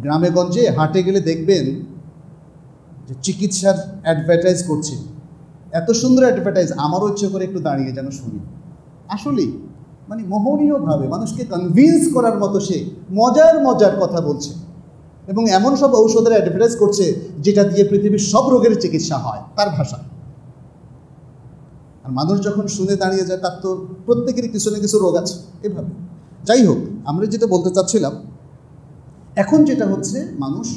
গ্রামে গঞ্জে হাটে গেলে দেখবেন যে চিকিৎসার অ্যাডভার্টাইজ করছে, এত সুন্দর অ্যাডভার্টাইজ, আমারও ইচ্ছে করে একটু দাঁড়িয়ে যেন শুনি। আসলেই মানে মোহনীয়ভাবে মানুষকে কনভিন্স করার মতো সে মজার মজার কথা বলছে, এবং এমন সব ঔষধের অ্যাডভার্টাইজ করছে যেটা দিয়ে পৃথিবীর সব রোগের চিকিৎসা হয় তার ভাষা। আর মানুষ যখন শুনে দাঁড়িয়ে যায়, তার তো প্রত্যেকেরই কিছু না কিছু রোগ আছে এভাবে। যাই হোক, আমরা যেটা বলতে চাচ্ছিলাম, এখন যেটা হচ্ছে, মানুষ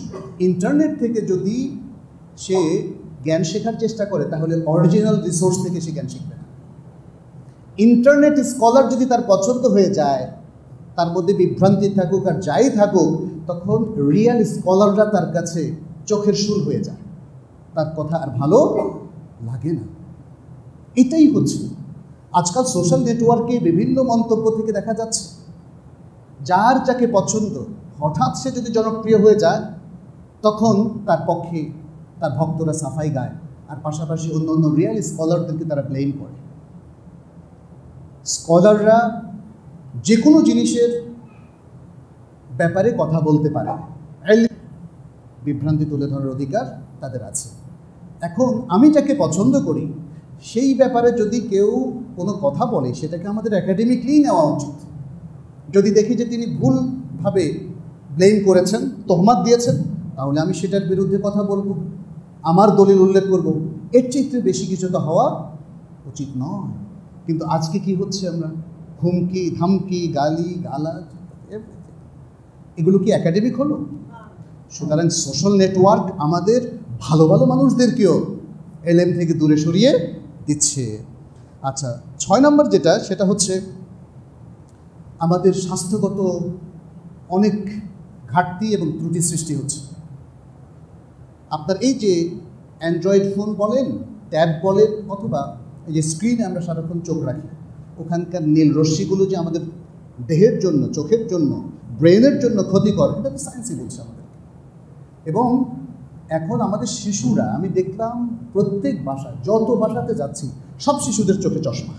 ইন্টারনেট থেকে যদি সে জ্ঞান শেখার চেষ্টা করে, তাহলে অরিজিনাল রিসোর্স থেকে সে জ্ঞান শিখবে না। ইন্টারনেট স্কলার যদি তার পছন্দ হয়ে যায়, তার মধ্যে বিভ্রান্তি থাকুক আর যাই থাকুক, তখন রিয়েল স্কলাররা তার কাছে চোখের শুল হয়ে যায়, তার কথা আর ভালো লাগে না। এটাই হচ্ছে আজকাল সোশ্যাল নেটওয়ার্কে বিভিন্ন মন্তব্য থেকে দেখা যাচ্ছে, যার যাকে পছন্দ, হঠাৎ সে যদি জনপ্রিয় হয়ে যায়, তখন তার পক্ষে তার ভক্তরা সাফাই গায়, আর পাশাপাশি অন্য অন্য রিয়েল স্কলারদেরকে তারা ব্লেম করে। স্কলাররা যে কোনো জিনিসের ব্যাপারে কথা বলতে পারে, বিভ্রান্তি তুলে ধরার অধিকার তাদের আছে। এখন আমি যাকে পছন্দ করি, সেই ব্যাপারে যদি কেউ কোনো কথা বলে, সেটাকে আমাদের একাডেমিকলি নেওয়া উচিত। যদি দেখি যে তিনি ভুলভাবে ব্লেম করেছেন, তোহমাত দিয়েছেন, তাহলে আমি সেটার বিরুদ্ধে কথা বলবো, আমার দলিল উল্লেখ করব। এর চেয়ে বেশি কিছু তো হওয়া উচিত নয়। কিন্তু আজকে কি হচ্ছে, আমরা হুমকি, ধামকি, গালি গালাজ, এগুলো কি একাডেমিক হলো? সুতরাং সোশ্যাল নেটওয়ার্ক আমাদের ভালো ভালো মানুষদেরকেও এলএম থেকে দূরে সরিয়ে দিচ্ছে। আচ্ছা, 6 নম্বর যেটা, সেটা হচ্ছে আমাদের স্বাস্থ্যগত অনেক ঘাটতি এবং ত্রুটি সৃষ্টি হচ্ছে। আপনার এই যে অ্যান্ড্রয়েড ফোন বলেন, ট্যাব বলেন, অথবা এই যে স্ক্রিনে আমরা সারাক্ষণ চোখ রাখি, ওখানকার নীল রশ্মিগুলো যে আমাদের দেহের জন্য, চোখের জন্য, ব্রেনের জন্য ক্ষতিকর, এটা তো সায়েন্সই বলছে আমাদের। এবং এখন আমাদের শিশুরা, আমি দেখলাম প্রত্যেক বাসায়, যত বাসাতে যাচ্ছি, সব শিশুদের চোখে চশমা।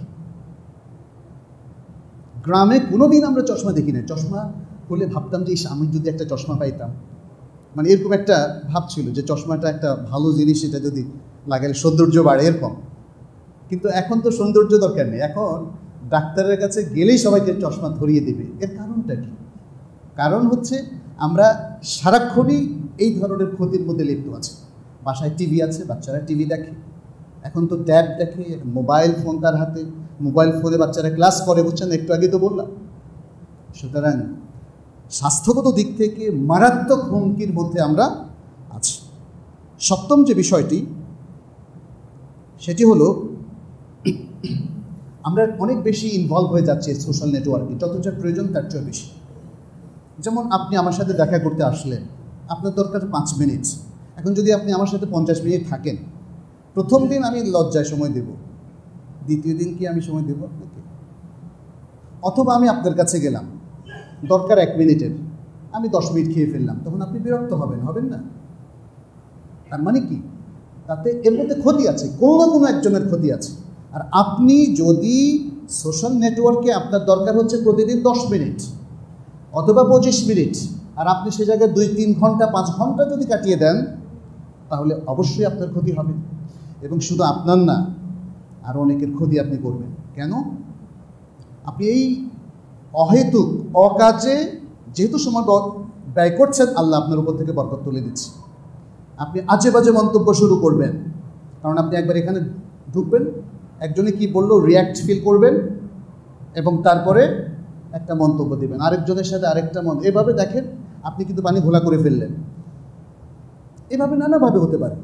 গ্রামে কোনো দিন আমরা চশমা দেখি না। চশমা হলে ভাবতাম যে আমি যদি একটা চশমা পাইতাম, মানে এরকম একটা ভাব ছিল যে চশমাটা একটা ভালো জিনিস, এটা যদি লাগালে সৌন্দর্য বাড়ে, এরকম। কিন্তু এখন তো সৌন্দর্য দরকার নেই, এখন ডাক্তারের কাছে গেলেই সবাইকে চশমা ধরিয়ে দেবে। এর কারণটা কি? কারণ হচ্ছে আমরা সারাক্ষণই এই ধরনের ক্ষতির মধ্যে লিপ্ত আছে। বাসায় টিভি আছে, বাচ্চারা টিভি দেখে, এখন তো ট্যাব দেখে, মোবাইল ফোন তার হাতে, মোবাইল ফোনে বাচ্চারা ক্লাস করে, বুঝছেন, একটু আগে তো বললাম। সুতরাং স্বাস্থ্যগত দিক থেকে মারাত্মক হুমকির মধ্যে আমরা আছি। 7ম যে বিষয়টি, সেটি হলো আমরা অনেক বেশি ইনভলভ হয়ে যাচ্ছি সোশ্যাল নেটওয়ার্কে, যত যা প্রয়োজন তার চেয়ে বেশি। যেমন আপনি আমার সাথে দেখা করতে আসলেন, আপনার দরকার 5 মিনিট। এখন যদি আপনি আমার সাথে 50 মিনিট থাকেন, প্রথম দিন আমি লজ্জায় সময় দেব, দ্বিতীয় দিন কি আমি সময় দেব আপনাকে? অথবা আমি আপনার কাছে গেলাম, দরকার 1 মিনিটের, আমি 10 মিনিট খেয়ে ফেললাম, তখন আপনি বিরক্ত হবেন না? তার মানে কি? তাতে এর মধ্যে ক্ষতি আছে, কোনো না কোনো একজনের ক্ষতি আছে। আর আপনি যদি সোশ্যাল নেটওয়ার্কে আপনার দরকার হচ্ছে প্রতিদিন 10 মিনিট অথবা 25 মিনিট, আর আপনি সে জায়গায় 2-3 ঘন্টা 5 ঘন্টা যদি কাটিয়ে দেন, তাহলে অবশ্যই আপনার ক্ষতি হবে। এবং শুধু আপনার না, আরও অনেকের ক্ষতি আপনি করবেন। কেন? আপনি এই অহেতুক অকাজে যেহেতু সময় ব্যয় করছেন, আল্লাহ আপনার উপর থেকে বরকত তুলে দিচ্ছে। আপনি আজে বাজে মন্তব্য শুরু করবেন, কারণ আপনি একবার এখানে ঢুকবেন, একজনে কি বললো রিয়্যাক্ট ফিল করবেন এবং তারপরে একটা মন্তব্য দিবেন, আরেকজনের সাথে আরেকটা এভাবে দেখেন আপনি কিন্তু পানি ঘোলা করে ফেললেন। এভাবে নানাভাবে হতে পারে,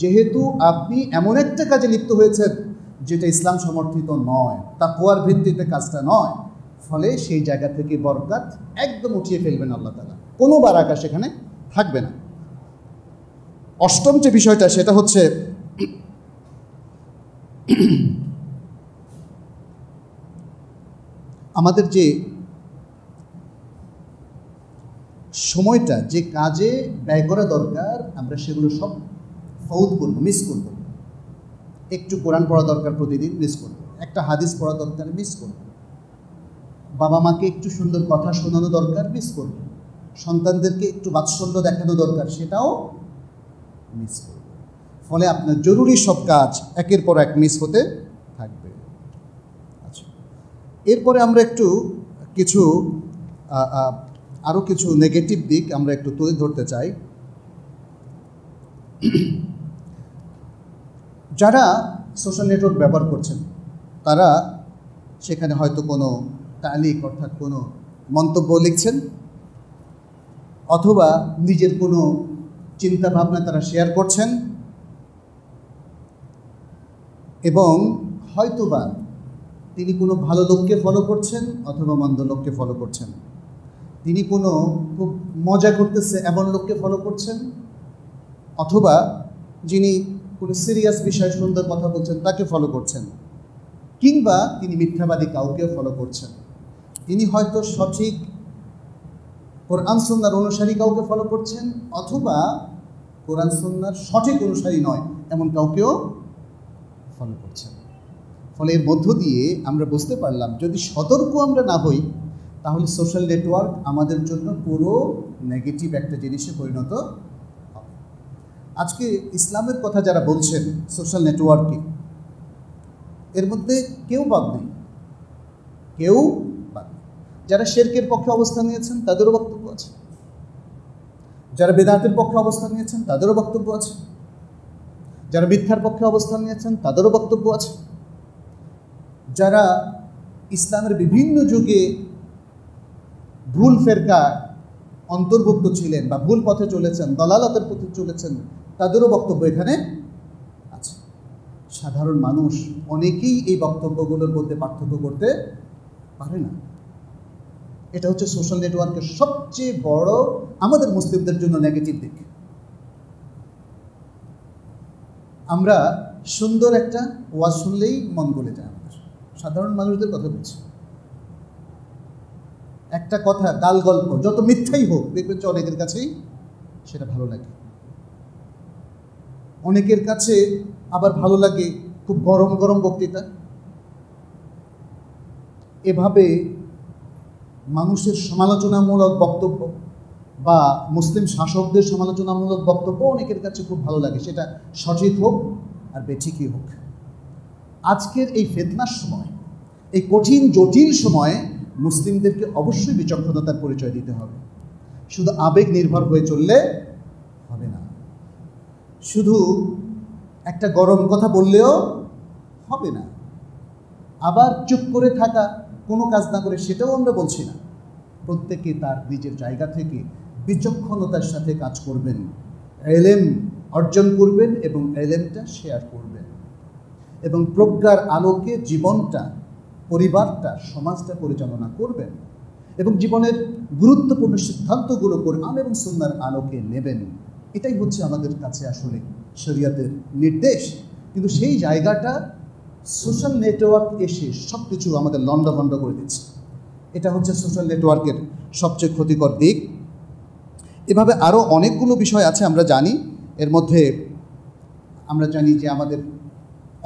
যেহেতু আপনি এমন একটা কাজে লিপ্ত হয়েছেন যেটা ইসলাম সমর্থিত নয়, তাকওয়ার ভিত্তিতে কাজটা নয়, ফলে সেই জায়গা থেকে বরকত একদম উঠিয়ে ফেলবেন আল্লাহ তাআলা, কোনো বারাকা সেখানে থাকবে না। অষ্টম যে বিষয়টা সেটা হচ্ছে আমাদের যে সময়টা যে কাজে ব্যয় করা দরকার আমরা সেগুলো সব ফৌত করব, মিস করব। একটু কোরআন পড়া দরকার প্রতিদিন, মিস করব। একটা হাদিস পড়া দরকার, মিস করব। বাবা মাকে একটু সুন্দর কথা শোনানো দরকার, মিস করব। সন্তানদেরকে একটু বাৎসল্য দেখানো দরকার, সেটাও মিস করব। ফলে আপনার জরুরি সব কাজ একের পর এক মিস হতে থাকবে। আচ্ছা, এরপরে আমরা একটু কিছু আরও কিছু নেগেটিভ দিক আমরা একটু তুলে ধরতে চাই। যারা সোশ্যাল নেটওয়ার্ক ব্যবহার করছেন তারা সেখানে হয়তো কোনো তালিক অর্থাৎ কোনো মন্তব্য লিখছেন, অথবা নিজের কোনো চিন্তা ভাবনা তারা শেয়ার করছেন, এবং হয়তোবা তিনি কোনো ভালো লোককে ফলো করছেন অথবা মন্দ লোককে ফলো করছেন, তিনি কোনো খুব মজা করতেছে এমন লোককে ফলো করছেন, অথবা যিনি কোনো সিরিয়াস বিষয়ে সুন্দর কথা বলছেন তাকে ফলো করছেন, কিংবা তিনি মিথ্যাবাদী কাউকেও ফলো করছেন। তিনি হয়তো সঠিক কোরআন সুন্নাহর অনুসারী কাউকে ফলো করছেন, অথবা কোরআন সুন্নাহর সঠিক অনুসারী নয় এমন কাউকেও ফলো করছেন। ফলে এর মধ্য দিয়ে আমরা বুঝতে পারলাম যদি সতর্ক আমরা না হই তাহলে সোশ্যাল নেটওয়ার্ক আমাদের জন্য পুরো নেগেটিভ একটা জিনিসে পরিণত হবে। আজকে ইসলামের কথা যারা বলছেন সোশ্যাল নেটওয়ার্কে, এর মধ্যে কেউ বাদ নেই, কেউ বাদ নেই। যারা শিরকের পক্ষে অবস্থান নিয়েছেন তাদেরও বক্তব্য আছে, যারা বেদাতের পক্ষে অবস্থান নিয়েছেন তাদেরও বক্তব্য আছে, যারা মিথ্যার পক্ষে অবস্থান নিয়েছেন তাদেরও বক্তব্য আছে, যারা ইসলামের বিভিন্ন যুগে ভুল ফেরকা অন্তর্ভুক্ত ছিলেন বা ভুল পথে চলেছেন, দলালতের পথে চলেছেন, তাদেরও বক্তব্য এখানে আছে। সাধারণ মানুষ অনেকেই এই বক্তব্যগুলোর মধ্যে পার্থক্য করতে পারে না। এটা হচ্ছে সোশ্যাল নেটওয়ার্কের সবচেয়ে বড় আমাদের মুসলিমদের জন্য নেগেটিভ দিক। আমরা সুন্দর একটা ওয়াজ শুনলেই মন গলে যায় আমাদের, সাধারণ মানুষদের কথা বলছি। একটা কথা, গাল গল্প, যত মিথ্যাই হোক, দেখবেন যে অনেকের কাছেই সেটা ভালো লাগে। অনেকের কাছে আবার ভালো লাগে খুব গরম গরম বক্তৃতা। এভাবে মানুষের সমালোচনামূলক বক্তব্য বা মুসলিম শাসকদের সমালোচনামূলক বক্তব্য অনেকের কাছে খুব ভালো লাগে, সেটা সঠিক হোক আর বেঠিকই হোক। আজকের এই ফিতনার সময়, এই কঠিন জটিল সময়ে মুসলিমদেরকে অবশ্যই বিচক্ষণতার পরিচয় দিতে হবে। শুধু আবেগ নির্ভর হয়ে চললে হবে না, শুধু একটা গরম কথা বললেও হবে না, আবার চুপ করে থাকা, কোনো কাজ না করে সেটাও আমরা বলছি না। প্রত্যেকে তার নিজের জায়গা থেকে বিচক্ষণতার সাথে কাজ করবেন, ইলম অর্জন করবেন এবং ইলমটা শেয়ার করবেন, এবং প্রজ্ঞার আলোকে জীবনটা, পরিবারটা, সমাজটা পরিচালনা করবেন, এবং জীবনের গুরুত্বপূর্ণ সিদ্ধান্তগুলো কোরআন এবং সুন্নাহর আলোকে নেবেন। এটাই হচ্ছে আমাদের কাছে আসলে শরীয়তের নির্দেশ। কিন্তু সেই জায়গাটা সোশ্যাল নেটওয়ার্ক এসে সব কিছু আমাদের লণ্ডভণ্ড করে দিচ্ছে। এটা হচ্ছে সোশ্যাল নেটওয়ার্কের সবচেয়ে ক্ষতিকর দিক। এভাবে আরও অনেকগুলো বিষয় আছে আমরা জানি। এর মধ্যে আমরা জানি যে আমাদের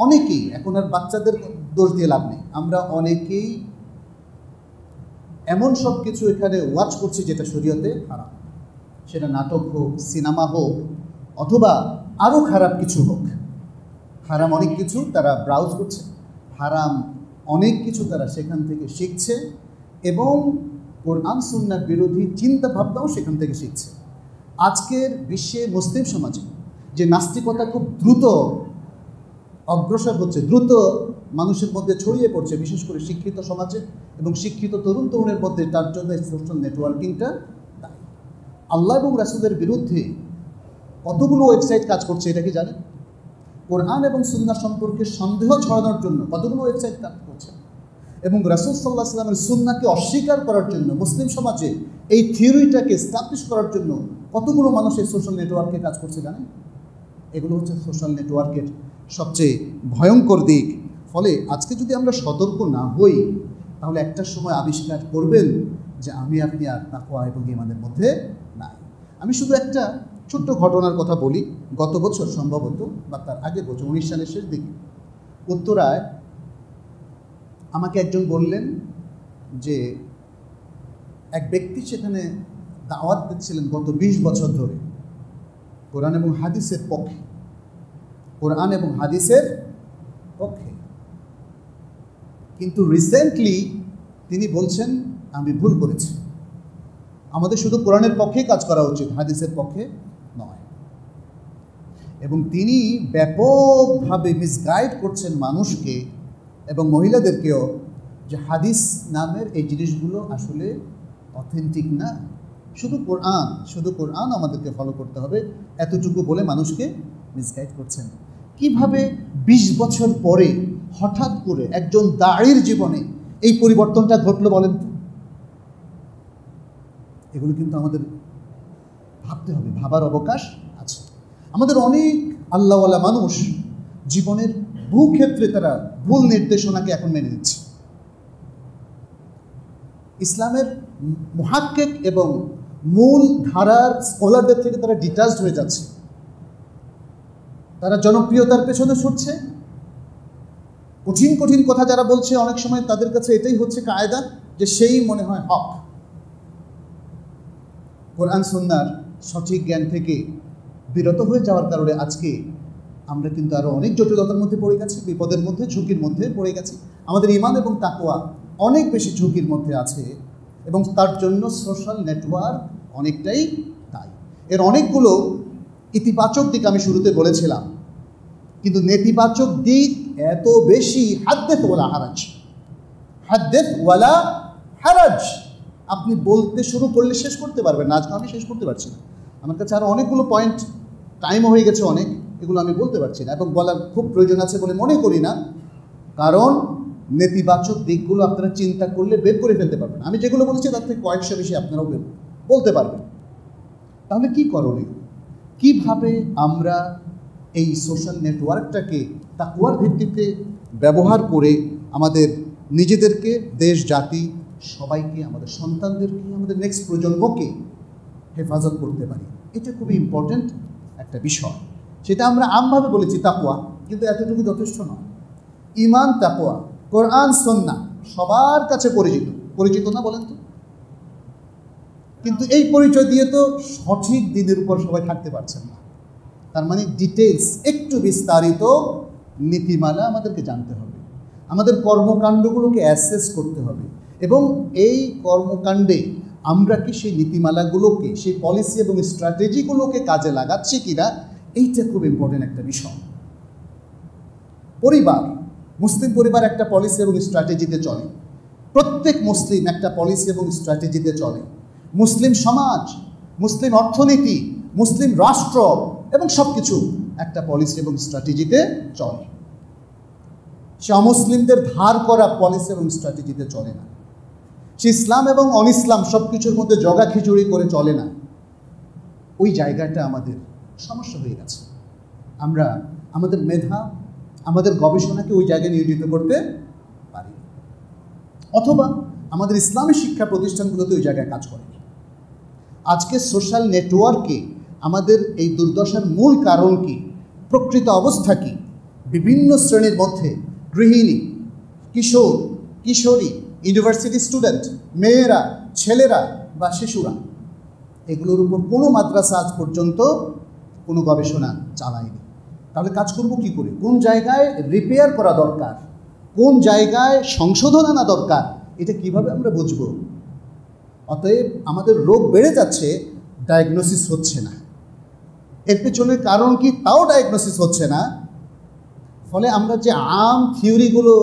অনেকেই, এখন আর বাচ্চাদের দোষ দিয়ে লাভ নেই, আমরা অনেকেই এমন সব কিছু এখানে ওয়াচ করছি যেটা শরীয়তে হারাম। সেটা নাটক হোক, সিনেমা হোক, অথবা আরও খারাপ কিছু হোক। হারাম অনেক কিছু তারা ব্রাউজ করছে, হারাম অনেক কিছু তারা সেখান থেকে শিখছে, এবং কোরআন সুন্নাহ বিরোধী চিন্তা ভাবনাও সেখান থেকে শিখছে। আজকের বিশ্বে মুসলিম সমাজে যে নাস্তিকতা খুব দ্রুত অগ্রসর হচ্ছে, দ্রুত মানুষের মধ্যে ছড়িয়ে পড়ছে, বিশেষ করে শিক্ষিত সমাজে এবং শিক্ষিত তরুণ তরুণের মধ্যে, তার জন্য সোশ্যাল নেটওয়ার্কিংটা দায়ী। আল্লাহ এবং রাসূলের বিরুদ্ধে কতগুলো ওয়েবসাইট কাজ করছে এটা কি জানেন? কোরআন এবং সুন্নাহ সম্পর্কে সন্দেহ ছড়ানোর জন্য কতগুলো ওয়েবসাইট কাজ করছে, এবং রাসূল সাল্লাল্লাহু আলাইহি ওয়াসাল্লামের সুন্নাহকে অস্বীকার করার জন্য, মুসলিম সমাজে এই থিওরিটাকে এস্টাবলিশ করার জন্য কতগুলো মানুষ এই সোশ্যাল নেটওয়ার্কে কাজ করছে জানেন? এগুলো হচ্ছে সোশ্যাল নেটওয়ার্কের সবচেয়ে ভয়ঙ্কর দিক। ফলে আজকে যদি আমরা সতর্ক না হই, তাহলে একটা সময় আবিষ্কার করবেন যে আমি আপনি আর তাকওয়া এবং ঈমানের মধ্যে নাই। আমি শুধু একটা ছোট্ট ঘটনার কথা বলি। গত বছর সম্ভবত বা তার আগের বছর 19 সালের শেষ দিকে উত্তরায় আমাকে একজন বললেন যে এক ব্যক্তি সেখানে দাওয়াত দিচ্ছিলেন গত 20 বছর ধরে কোরআন এবং হাদিসের পক্ষে, কোরআন এবং হাদিসের পক্ষে, কিন্তু রিসেন্টলি তিনি বলছেন আমি ভুল করেছি, আমাদের শুধু কোরআনের পক্ষেই কাজ করা উচিত, হাদিসের পক্ষে নয়। এবং তিনি ব্যাপকভাবে মিসগাইড করছেন মানুষকে এবং মহিলাদেরকেও যে হাদিস নামের এই জিনিসগুলো আসলে অথেন্টিক না, শুধু কোরআন আমাদেরকে ফলো করতে হবে, এতটুকু বলে মানুষকে মিসগাইড করছেন। কিভাবে 20 বছর পরে হঠাৎ করে একজন দাঈর জীবনে এই পরিবর্তনটা ঘটলো বলেন তো? এগুলো কিন্তু আমাদের ভাবতে হবে, ভাবার অবকাশ আছে। আমাদের অনেক আল্লাহওয়ালা মানুষ জীবনের বহু ক্ষেত্রে তারা ভুল নির্দেশনাকে এখন মেনে নিচ্ছে। ইসলামের মুহাক্কিক এবং মূল ধারার স্কলারদের থেকে তারা ডিটাচড হয়ে যাচ্ছে, তারা জনপ্রিয়তার পেছনে ছুটছে। কঠিন কঠিন কথা যারা বলছে অনেক সময় তাদের কাছে এটাই হচ্ছে কায়দা, যে সেই মনে হয় হক। কোরআন সুন্নাহর সঠিক জ্ঞান থেকে বিরত হয়ে যাওয়ার কারণে আজকে আমরা কিন্তু আরও অনেক জটিলতার মধ্যে পড়ে গেছি, বিপদের মধ্যে, ঝুঁকির মধ্যে পড়ে গেছি। আমাদের ঈমান এবং তাকওয়া অনেক বেশি ঝুঁকির মধ্যে আছে, এবং তার জন্য সোশ্যাল নেটওয়ার্ক অনেকটাই দায়ী। এর অনেকগুলো ইতিবাচক দিক আমি শুরুতে বলেছিলাম, কিন্তু নেতিবাচক দিক এত বেশি। হাদ্দেথ ওয়ালা হারাজ, আপনি বলতে শুরু করলে শেষ করতে পারবেন না। আজকে আমি শেষ করতে পারছি না, আমার কাছে আরও অনেকগুলো পয়েন্ট, টাইমও হয়ে গেছে অনেক, এগুলো আমি বলতে পারছি না এবং বলার খুব প্রয়োজন আছে বলে মনে করি না, কারণ নেতিবাচক দিকগুলো আপনারা চিন্তা করলে বের করে ফেলতে পারবেন। আমি যেগুলো বলছি তার থেকে কয়েকশো বেশি আপনারাও বলতে পারবেন। তাহলে কি করণীয়? কিভাবে আমরা এই সোশ্যাল নেটওয়ার্কটাকে তাকওয়ার ভিত্তিতে ব্যবহার করে আমাদের নিজেদেরকে, দেশ, জাতি, সবাইকে, আমাদের সন্তানদেরকে, আমাদের নেক্সট প্রজন্মকে হেফাজত করতে পারি? এটা খুবই ইম্পর্ট্যান্ট একটা বিষয়। সেটা আমরা আমভাবে বলেছি তাকওয়া, কিন্তু এতটুকু যথেষ্ট নয়। ঈমান, তাকওয়া, কোরআন, সুন্নাহ সবার কাছে পরিচিত না বলেন তো? কিন্তু এই পরিচয় দিয়ে তো সঠিক দিনের উপর সবাই থাকতে পারছেন না। তার মানে ডিটেলস, একটু বিস্তারিত নীতিমালা আমাদেরকে জানতে হবে, আমাদের কর্মকাণ্ডগুলোকে অ্যাসেস করতে হবে, এবং এই কর্মকাণ্ডে আমরা কি সেই নীতিমালাগুলোকে, সেই পলিসি এবং স্ট্র্যাটেজিগুলোকে কাজে লাগাচ্ছি কিনা, এইটা খুব ইম্পর্টেন্ট একটা বিষয়। পরিবার, মুসলিম পরিবার একটা পলিসি এবং স্ট্র্যাটেজিতে চলে, প্রত্যেক মুসলিম একটা পলিসি এবং স্ট্র্যাটেজিতে চলে। মুসলিম সমাজ, মুসলিম অর্থনীতি, মুসলিম রাষ্ট্র এবং সব কিছু একটা পলিসি এবং স্ট্র্যাটেজিতে চলে। সে অমুসলিমদের ধার করা পলিসি এবং স্ট্র্যাটেজিতে চলে না। সে ইসলাম এবং অনইসলাম সব কিছুর মধ্যে জগা খিচুড়ি করে চলে না। ওই জায়গাটা আমাদের সমস্যা হয়ে গেছে। আমরা আমাদের মেধা, আমাদের গবেষণাকে ওই জায়গায় নিয়োজিত করতে পারি, অথবা আমাদের ইসলামী শিক্ষা প্রতিষ্ঠানগুলোতে ওই জায়গায় কাজ করে। আজকে সোশ্যাল নেটওয়ার্কে আমাদের এই দুর্দশার মূল কারণ কি, প্রকৃত অবস্থা কি? বিভিন্ন শ্রেণীর মধ্যে গৃহিণী, কিশোর, কিশোরী, ইউনিভার্সিটি স্টুডেন্ট, মেয়েরা, ছেলেরা বা শিশুরা, এগুলোর উপর কোনো মাদ্রাসা আজ পর্যন্ত কোনো গবেষণা চালায়নি। তাহলে কাজ করব কী করে? কোন জায়গায় রিপেয়ার করা দরকার, কোন জায়গায় সংশোধন আনা দরকার, এটা কিভাবে আমরা বুঝবো? অতএব আমাদের রোগ বেড়ে যাচ্ছে, ডায়াগনোসিস হচ্ছে না। এর পেছনের কারণ কি তাও ডায়াগনোসিস হচ্ছে না। ফলে আমরা যে আম থিওরিগুলো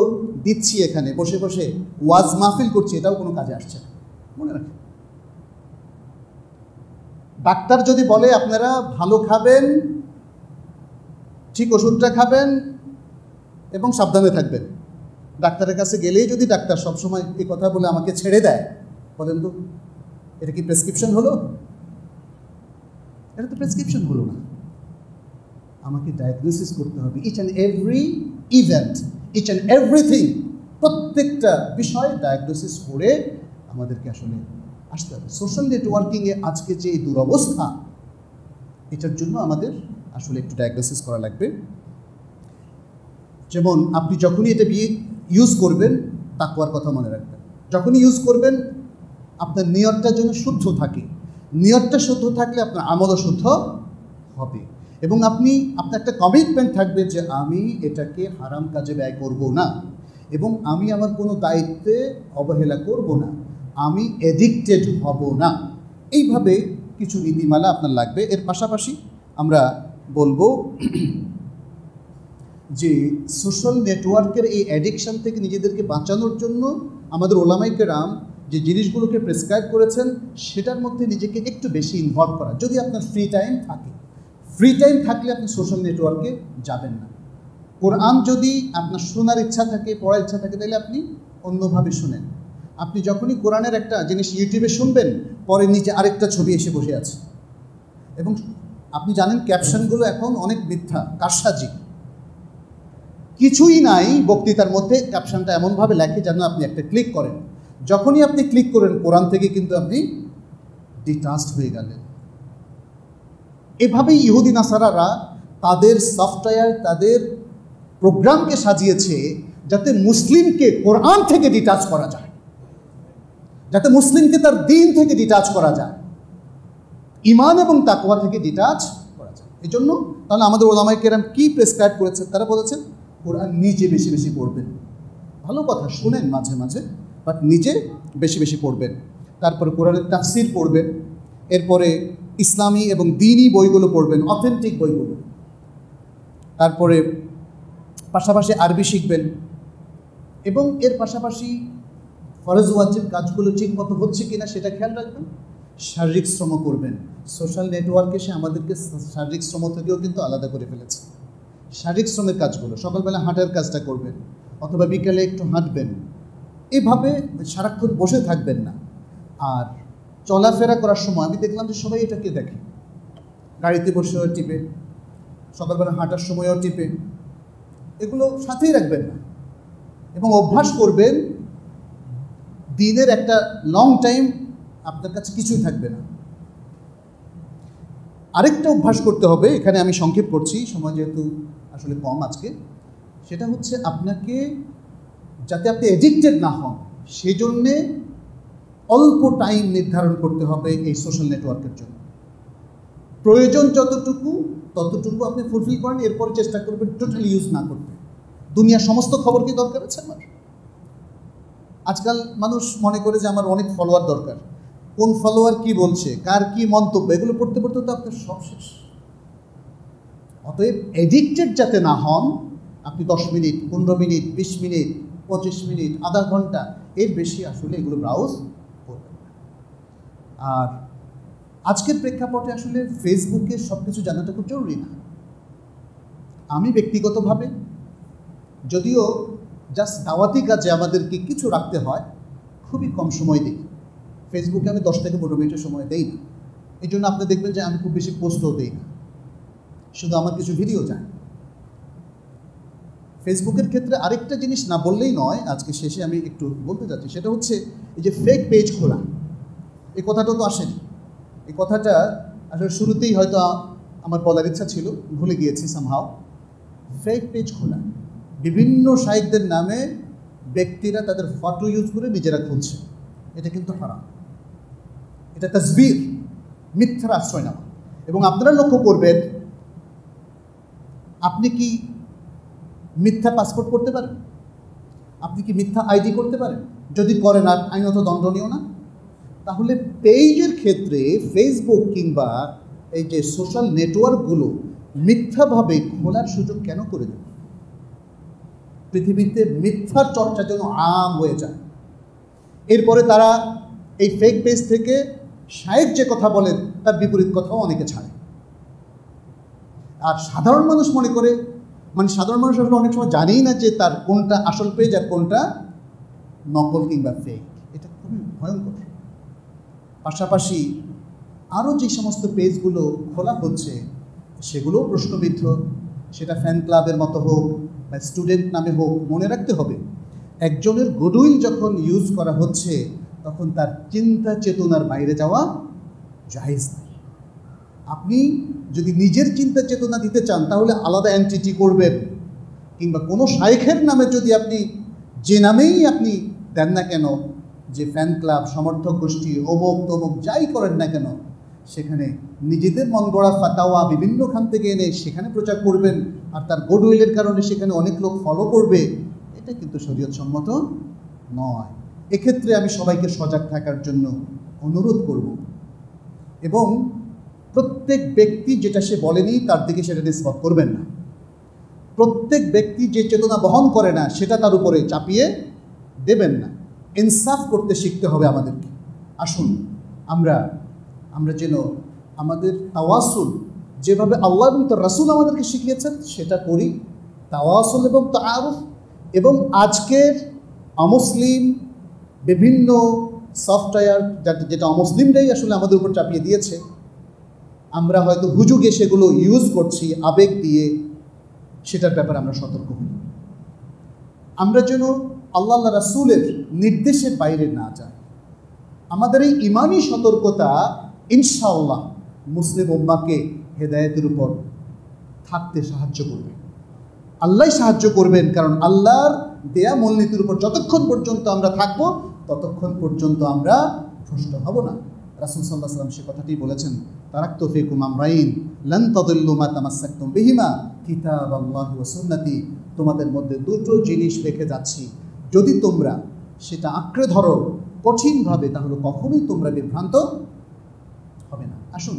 দিচ্ছি এখানে বসে বসে ওয়াজ মাহফিল করছি, এটাও কোনো কাজে আসছে না। মনে রাখেন, ডাক্তার যদি বলে আপনারা ভালো খাবেন, ঠিক ওষুধটা খাবেন এবং সাবধানে থাকবেন, ডাক্তারের কাছে গেলেই যদি ডাক্তার সবসময় এই কথা বলে আমাকে ছেড়ে দেয়, বলেন তো এটা কি প্রেসক্রিপশন হলো? এটা তো প্রেসক্রিপশন হলো না। আমাকে ডায়াগনোসিস করতে হবে। Each and every event, each and everything, প্রত্যেকটা বিষয় ডায়াগনোসিস করে আমাদেরকে আসলে আসতে হবে। সোশ্যাল নেটওয়ার্কিংয়ে আজকে যে এই দুরবস্থা, এটার জন্য আমাদের আসলে একটু ডায়াগনোসিস করা লাগবে। যেমন আপনি যখনই এটা ইউজ করবেন, তাকওয়ার কথা মনে রাখবেন। যখনই ইউজ করবেন আপনার নিয়তটা যেন শুদ্ধ থাকে। নিয়তটা শুদ্ধ থাকলে আপনার আমলও শুদ্ধ হবে এবং আপনার একটা কমিটমেন্ট থাকবে যে আমি এটাকে হারাম কাজে ব্যয় করব না এবং আমি আমার কোনো দায়িত্বে অবহেলা করব না, আমি এডিক্টেড হব না। এইভাবে কিছু নীতিমালা আপনার লাগবে। এর পাশাপাশি আমরা বলবো যে সোশ্যাল নেটওয়ার্কের এই অ্যাডিকশান থেকে নিজেদেরকে বাঁচানোর জন্য আমাদের ওলামায়ে কেরাম যে জিনিসগুলোকে প্রেসক্রাইব করেছেন সেটার মধ্যে নিজেকে একটু বেশি ইনভলভ করা। যদি আপনার ফ্রি টাইম থাকে, ফ্রি টাইম থাকলে আপনি সোশ্যাল নেটওয়ার্কে যাবেন না। কোরআন যদি আপনার শোনার ইচ্ছা থাকে, পড়ার ইচ্ছা থাকে, তাহলে আপনি অন্যভাবে শুনেন। আপনি যখনই কোরআনের একটা জিনিস ইউটিউবে শুনবেন, পরে নিচে আরেকটা ছবি এসে বসে আছে এবং আপনি জানেন ক্যাপশনগুলো এখন অনেক মিথ্যা, কারসাজি, কিছুই নাই বক্তৃতার মধ্যে। ক্যাপশনটা এমনভাবে লেখে যেন আপনি একটা ক্লিক করেন। যখনই আপনি ক্লিক করেন কোরআন থেকে কিন্তু আপনি ডিটাচড হয়ে গেলেন। এভাবেই ইহুদি নাসারারা তাদের সফটওয়্যার, তাদের প্রোগ্রামকে সাজিয়েছে যাতে মুসলিমকে কোরআন থেকে ডিটাচ করা যায়, যাতে মুসলিমকে তার দিন থেকে ডিটাচ করা যায়, ঈমান এবং তাকওয়া থেকে ডিটাচ করা যায়। এই জন্য তাহলে আমাদের ওলামায়ে কেরাম কি প্রেসক্রাইব করেছেন? তারা বলেছেন কোরআন নিজে বেশি বেশি পড়বেন। ভালো কথা, শুনেন মাঝে মাঝে, বাট নিজে বেশি বেশি পড়বেন। তারপরে কোরআনের তাফসির পড়বেন, এরপরে ইসলামী এবং দ্বীনি বইগুলো পড়বেন, অথেন্টিক বইগুলো। তারপরে পাশাপাশি আরবি শিখবেন এবং এর পাশাপাশি ফরজ ওয়াজিব কাজগুলো ঠিক মতো হচ্ছে কিনা সেটা খেয়াল রাখবেন। শারীরিক শ্রম করবেন। সোশ্যাল নেটওয়ার্কে সে আমাদেরকে শারীরিক শ্রম থেকেও কিন্তু আলাদা করে ফেলেছে। শারীরিক শ্রমের কাজগুলো, সকালবেলা হাঁটার কাজটা করবেন অথবা বিকালে একটু হাঁটবেন। এভাবে সারাক্ষণ বসে থাকবেন না। আর চলাফেরা করার সময় আমি দেখলাম যে সবাই এটাকে দেখে, গাড়িতে বসেও টিপে, সকালবেলা হাঁটার সময়ও টিপে। এগুলো সাথেই রাখবেন না এবং অভ্যাস করবেন দিনের একটা লং টাইম আপনার কাছে কিছুই থাকবে না। আরেকটা অভ্যাস করতে হবে, এখানে আমি সংক্ষেপ করছি, সময় যেহেতু আসলে কম আজকে। সেটা হচ্ছে আপনাকে, যাতে আপনি এডিক্টেড না হন সেই জন্যে অল্প টাইম নির্ধারণ করতে হবে এই সোশ্যাল নেটওয়ার্কের জন্য। প্রয়োজন যতটুকু ততটুকু আপনি ফুলফিল করেন, এরপরে চেষ্টা করবেন টোটালি ইউজ না করতে। দুনিয়ার সমস্ত খবর কি দরকার আছে আমার? আজকাল মানুষ মনে করে যে আমার অনেক ফলোয়ার দরকার, কোন ফলোয়ার কি বলছে, কার কি মন্তব্য, এগুলো পড়তে পড়তে তো আপনার সব শেষ। অতএব এডিক্টেড যাতে না হন, আপনি 10 মিনিট, 15 মিনিট, 20 মিনিট, 25 মিনিট, আধা ঘন্টা, এর বেশি আসলে এগুলো ব্রাউজ করবেন। আর আজকের প্রেক্ষাপটে আসলে ফেসবুকে সব কিছু জানাটা খুব জরুরি না। আমি ব্যক্তিগতভাবে, যদিও জাস্ট দাওয়াতি কাজে আমাদেরকে কিছু রাখতে হয়, খুবই কম সময় দিই। ফেসবুকে আমি 10 থেকে 15 মিনিটের সময় দেই না। এই জন্য আপনি দেখবেন যে আমি খুব বেশি পোস্টও দিই না, শুধু আমার কিছু ভিডিও যায়। ফেসবুকের ক্ষেত্রে আরেকটা জিনিস না বললেই নয়, আজকে শেষে আমি একটু বলতে যাচ্ছি, সেটা হচ্ছে এই যে ফেক পেজ খোলা। এই কথাটা তো আসেনি, এই কথাটা আসলে শুরুতেই হয়তো আমার বলার ইচ্ছা ছিল, ভুলে গিয়েছি সামহাও। ফেক পেজ খোলা, বিভিন্ন শাইখদের নামে ব্যক্তিরা তাদের ফটো ইউজ করে নিজেরা খুলছে, এটা কিন্তু হারাম। এটা তাসবির, মিথ্যার আশ্রয় নেওয়া। এবং আপনারা লক্ষ্য করবেন, আপনি কি মিথ্যা পাসপোর্ট করতে পারেন? আপনি কি মিথ্যা আইডি করতে পারেন? যদি করে না আইনত দণ্ডনীয় না? তাহলে পেজের ক্ষেত্রে ফেসবুক কিংবা এই যে সোশ্যাল নেটওয়ার্কগুলো মিথ্যাভাবে খোলার সুযোগ কেন করে দেবে? পৃথিবীতে মিথ্যার চর্চা যেন আম হয়ে যায়। এরপরে তারা এই ফেক পেজ থেকে শায়েক যে কথা বলেন তার বিপরীত কথাও অনেকে ছাড়ে। আর সাধারণ মানুষ মনে করে, সাধারণ মানুষ আসলে অনেক সময় জানেই না যে তার কোনটা আসল পেজ আর কোনটা নকল কিংবা ফেক। এটা খুবই ভয়ঙ্কর। পাশাপাশি আরও যে সমস্ত পেজগুলো খোলা হচ্ছে সেগুলোও প্রশ্নবিদ্ধ। সেটা ফ্যান ক্লাবের মতো হোক বা স্টুডেন্ট নামে হোক, মনে রাখতে হবে একজনের গুডউইল যখন ইউজ করা হচ্ছে তখন তার চিন্তা চেতনার বাইরে যাওয়া জায়েজ নাই। আপনি যদি নিজের চিন্তা চেতনা দিতে চান তাহলে আলাদা এন্টিটি করবেন, কিংবা কোনো শায়েখের নামে যদি আপনি যে নামেই আপনি দেন না কেন, যে ফ্যান ক্লাব, সমর্থক গোষ্ঠী, অমুক তমুক যাই করেন না কেন, সেখানে নিজেদের মন গড়া ফাতাওয়া বিভিন্ন খান থেকে এনে সেখানে প্রচার করবেন, আর তার গুডউইলের কারণে সেখানে অনেক লোক ফলো করবে, এটা কিন্তু শরীয়ত সম্মত নয়। এক্ষেত্রে আমি সবাইকে সজাগ থাকার জন্য অনুরোধ করব, এবং প্রত্যেক ব্যক্তি যেটা সে বলেনি তার দিকে সেটা নিষ্পত করবেন না। প্রত্যেক ব্যক্তি যে চেতনা বহন করে না সেটা তার উপরে চাপিয়ে দেবেন না। ইনসাফ করতে শিখতে হবে আমাদেরকে। আসুন আমরা যেন আমাদের তাওয়াসুল যেভাবে আল্লাহ এবং তার রাসূল আমাদেরকে শিখিয়েছেন সেটা করি, তাওয়াসুল এবং তাআরুফ। এবং আজকের অমুসলিম বিভিন্ন সফটওয়্যার যেটা অমুসলিমরাই আসলে আমাদের উপর চাপিয়ে দিয়েছে, আমরা হয়তো হুজুগে সেগুলো ইউজ করছি আবেগ দিয়ে, সেটার ব্যাপারে আমরা সতর্ক হই। আমরা যেন আল্লাহ রাসূলের নির্দেশের বাইরে না যাই। আমাদের এই ইমানি সতর্কতা ইনশাআল্লাহ মুসলিম উম্মাহকে হেদায়েতের উপর থাকতে সাহায্য করবে। আল্লাহ সাহায্য করবেন, কারণ আল্লাহর দেয়া মূলনীতির উপর যতক্ষণ পর্যন্ত আমরা থাকবো ততক্ষণ পর্যন্ত আমরা ভ্রষ্ট হব না। রাসূল সাল্লাল্লাহু আলাইহি ওয়াসাল্লাম সে কথাটি বলেছেন, তারাকতু ফীকুম আমরাইন লান তাদিল্লু মা তামাসসাকতুম বিহিমা কিতাবাল্লাহি ওয়া সুন্নতি। তোমাদের মধ্যে দুটো জিনিস রেখে যাচ্ছি, যদি তোমরা সেটা আঁকড়ে ধরো কঠিনভাবে তাহলে কখনোই তোমরা বিভ্রান্ত হবে না। আসুন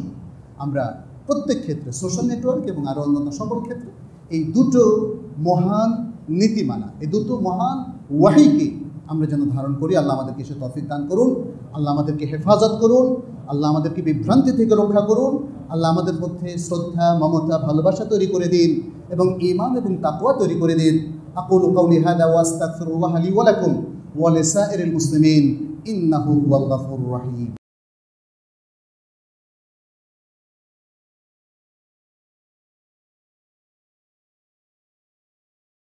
আমরা প্রত্যেক ক্ষেত্রে, সোশ্যাল নেটওয়ার্ক এবং আরও অন্যান্য সকল ক্ষেত্রে, এই দুটো মহান নীতিমালা, এই দুটো মহান ওয়াহিকে আমরা যেন ধারণ করি। আল্লাহ আমাদেরকে সে তৌফিক দান করুন, আল্লাহ আমাদেরকে হেফাজত করুন, আল্লাহ আমাদেরকে বিভ্রান্তি থেকে রক্ষা করুন, আল্লাহ আমাদের মধ্যে শ্রদ্ধা, মমতা, ভালোবাসা তৈরি করে দিন এবং ঈমান এবং তাকওয়া তৈরি করে দিন। আকুলু কাউলি হাযা ওয়া আস্তাগফিরুল্লাহ লি ওয়া লাকুম ওয়া লিসাইরিল মুসলিমিন ইন্নাহু হুয়াল গাফুরুর রহিম।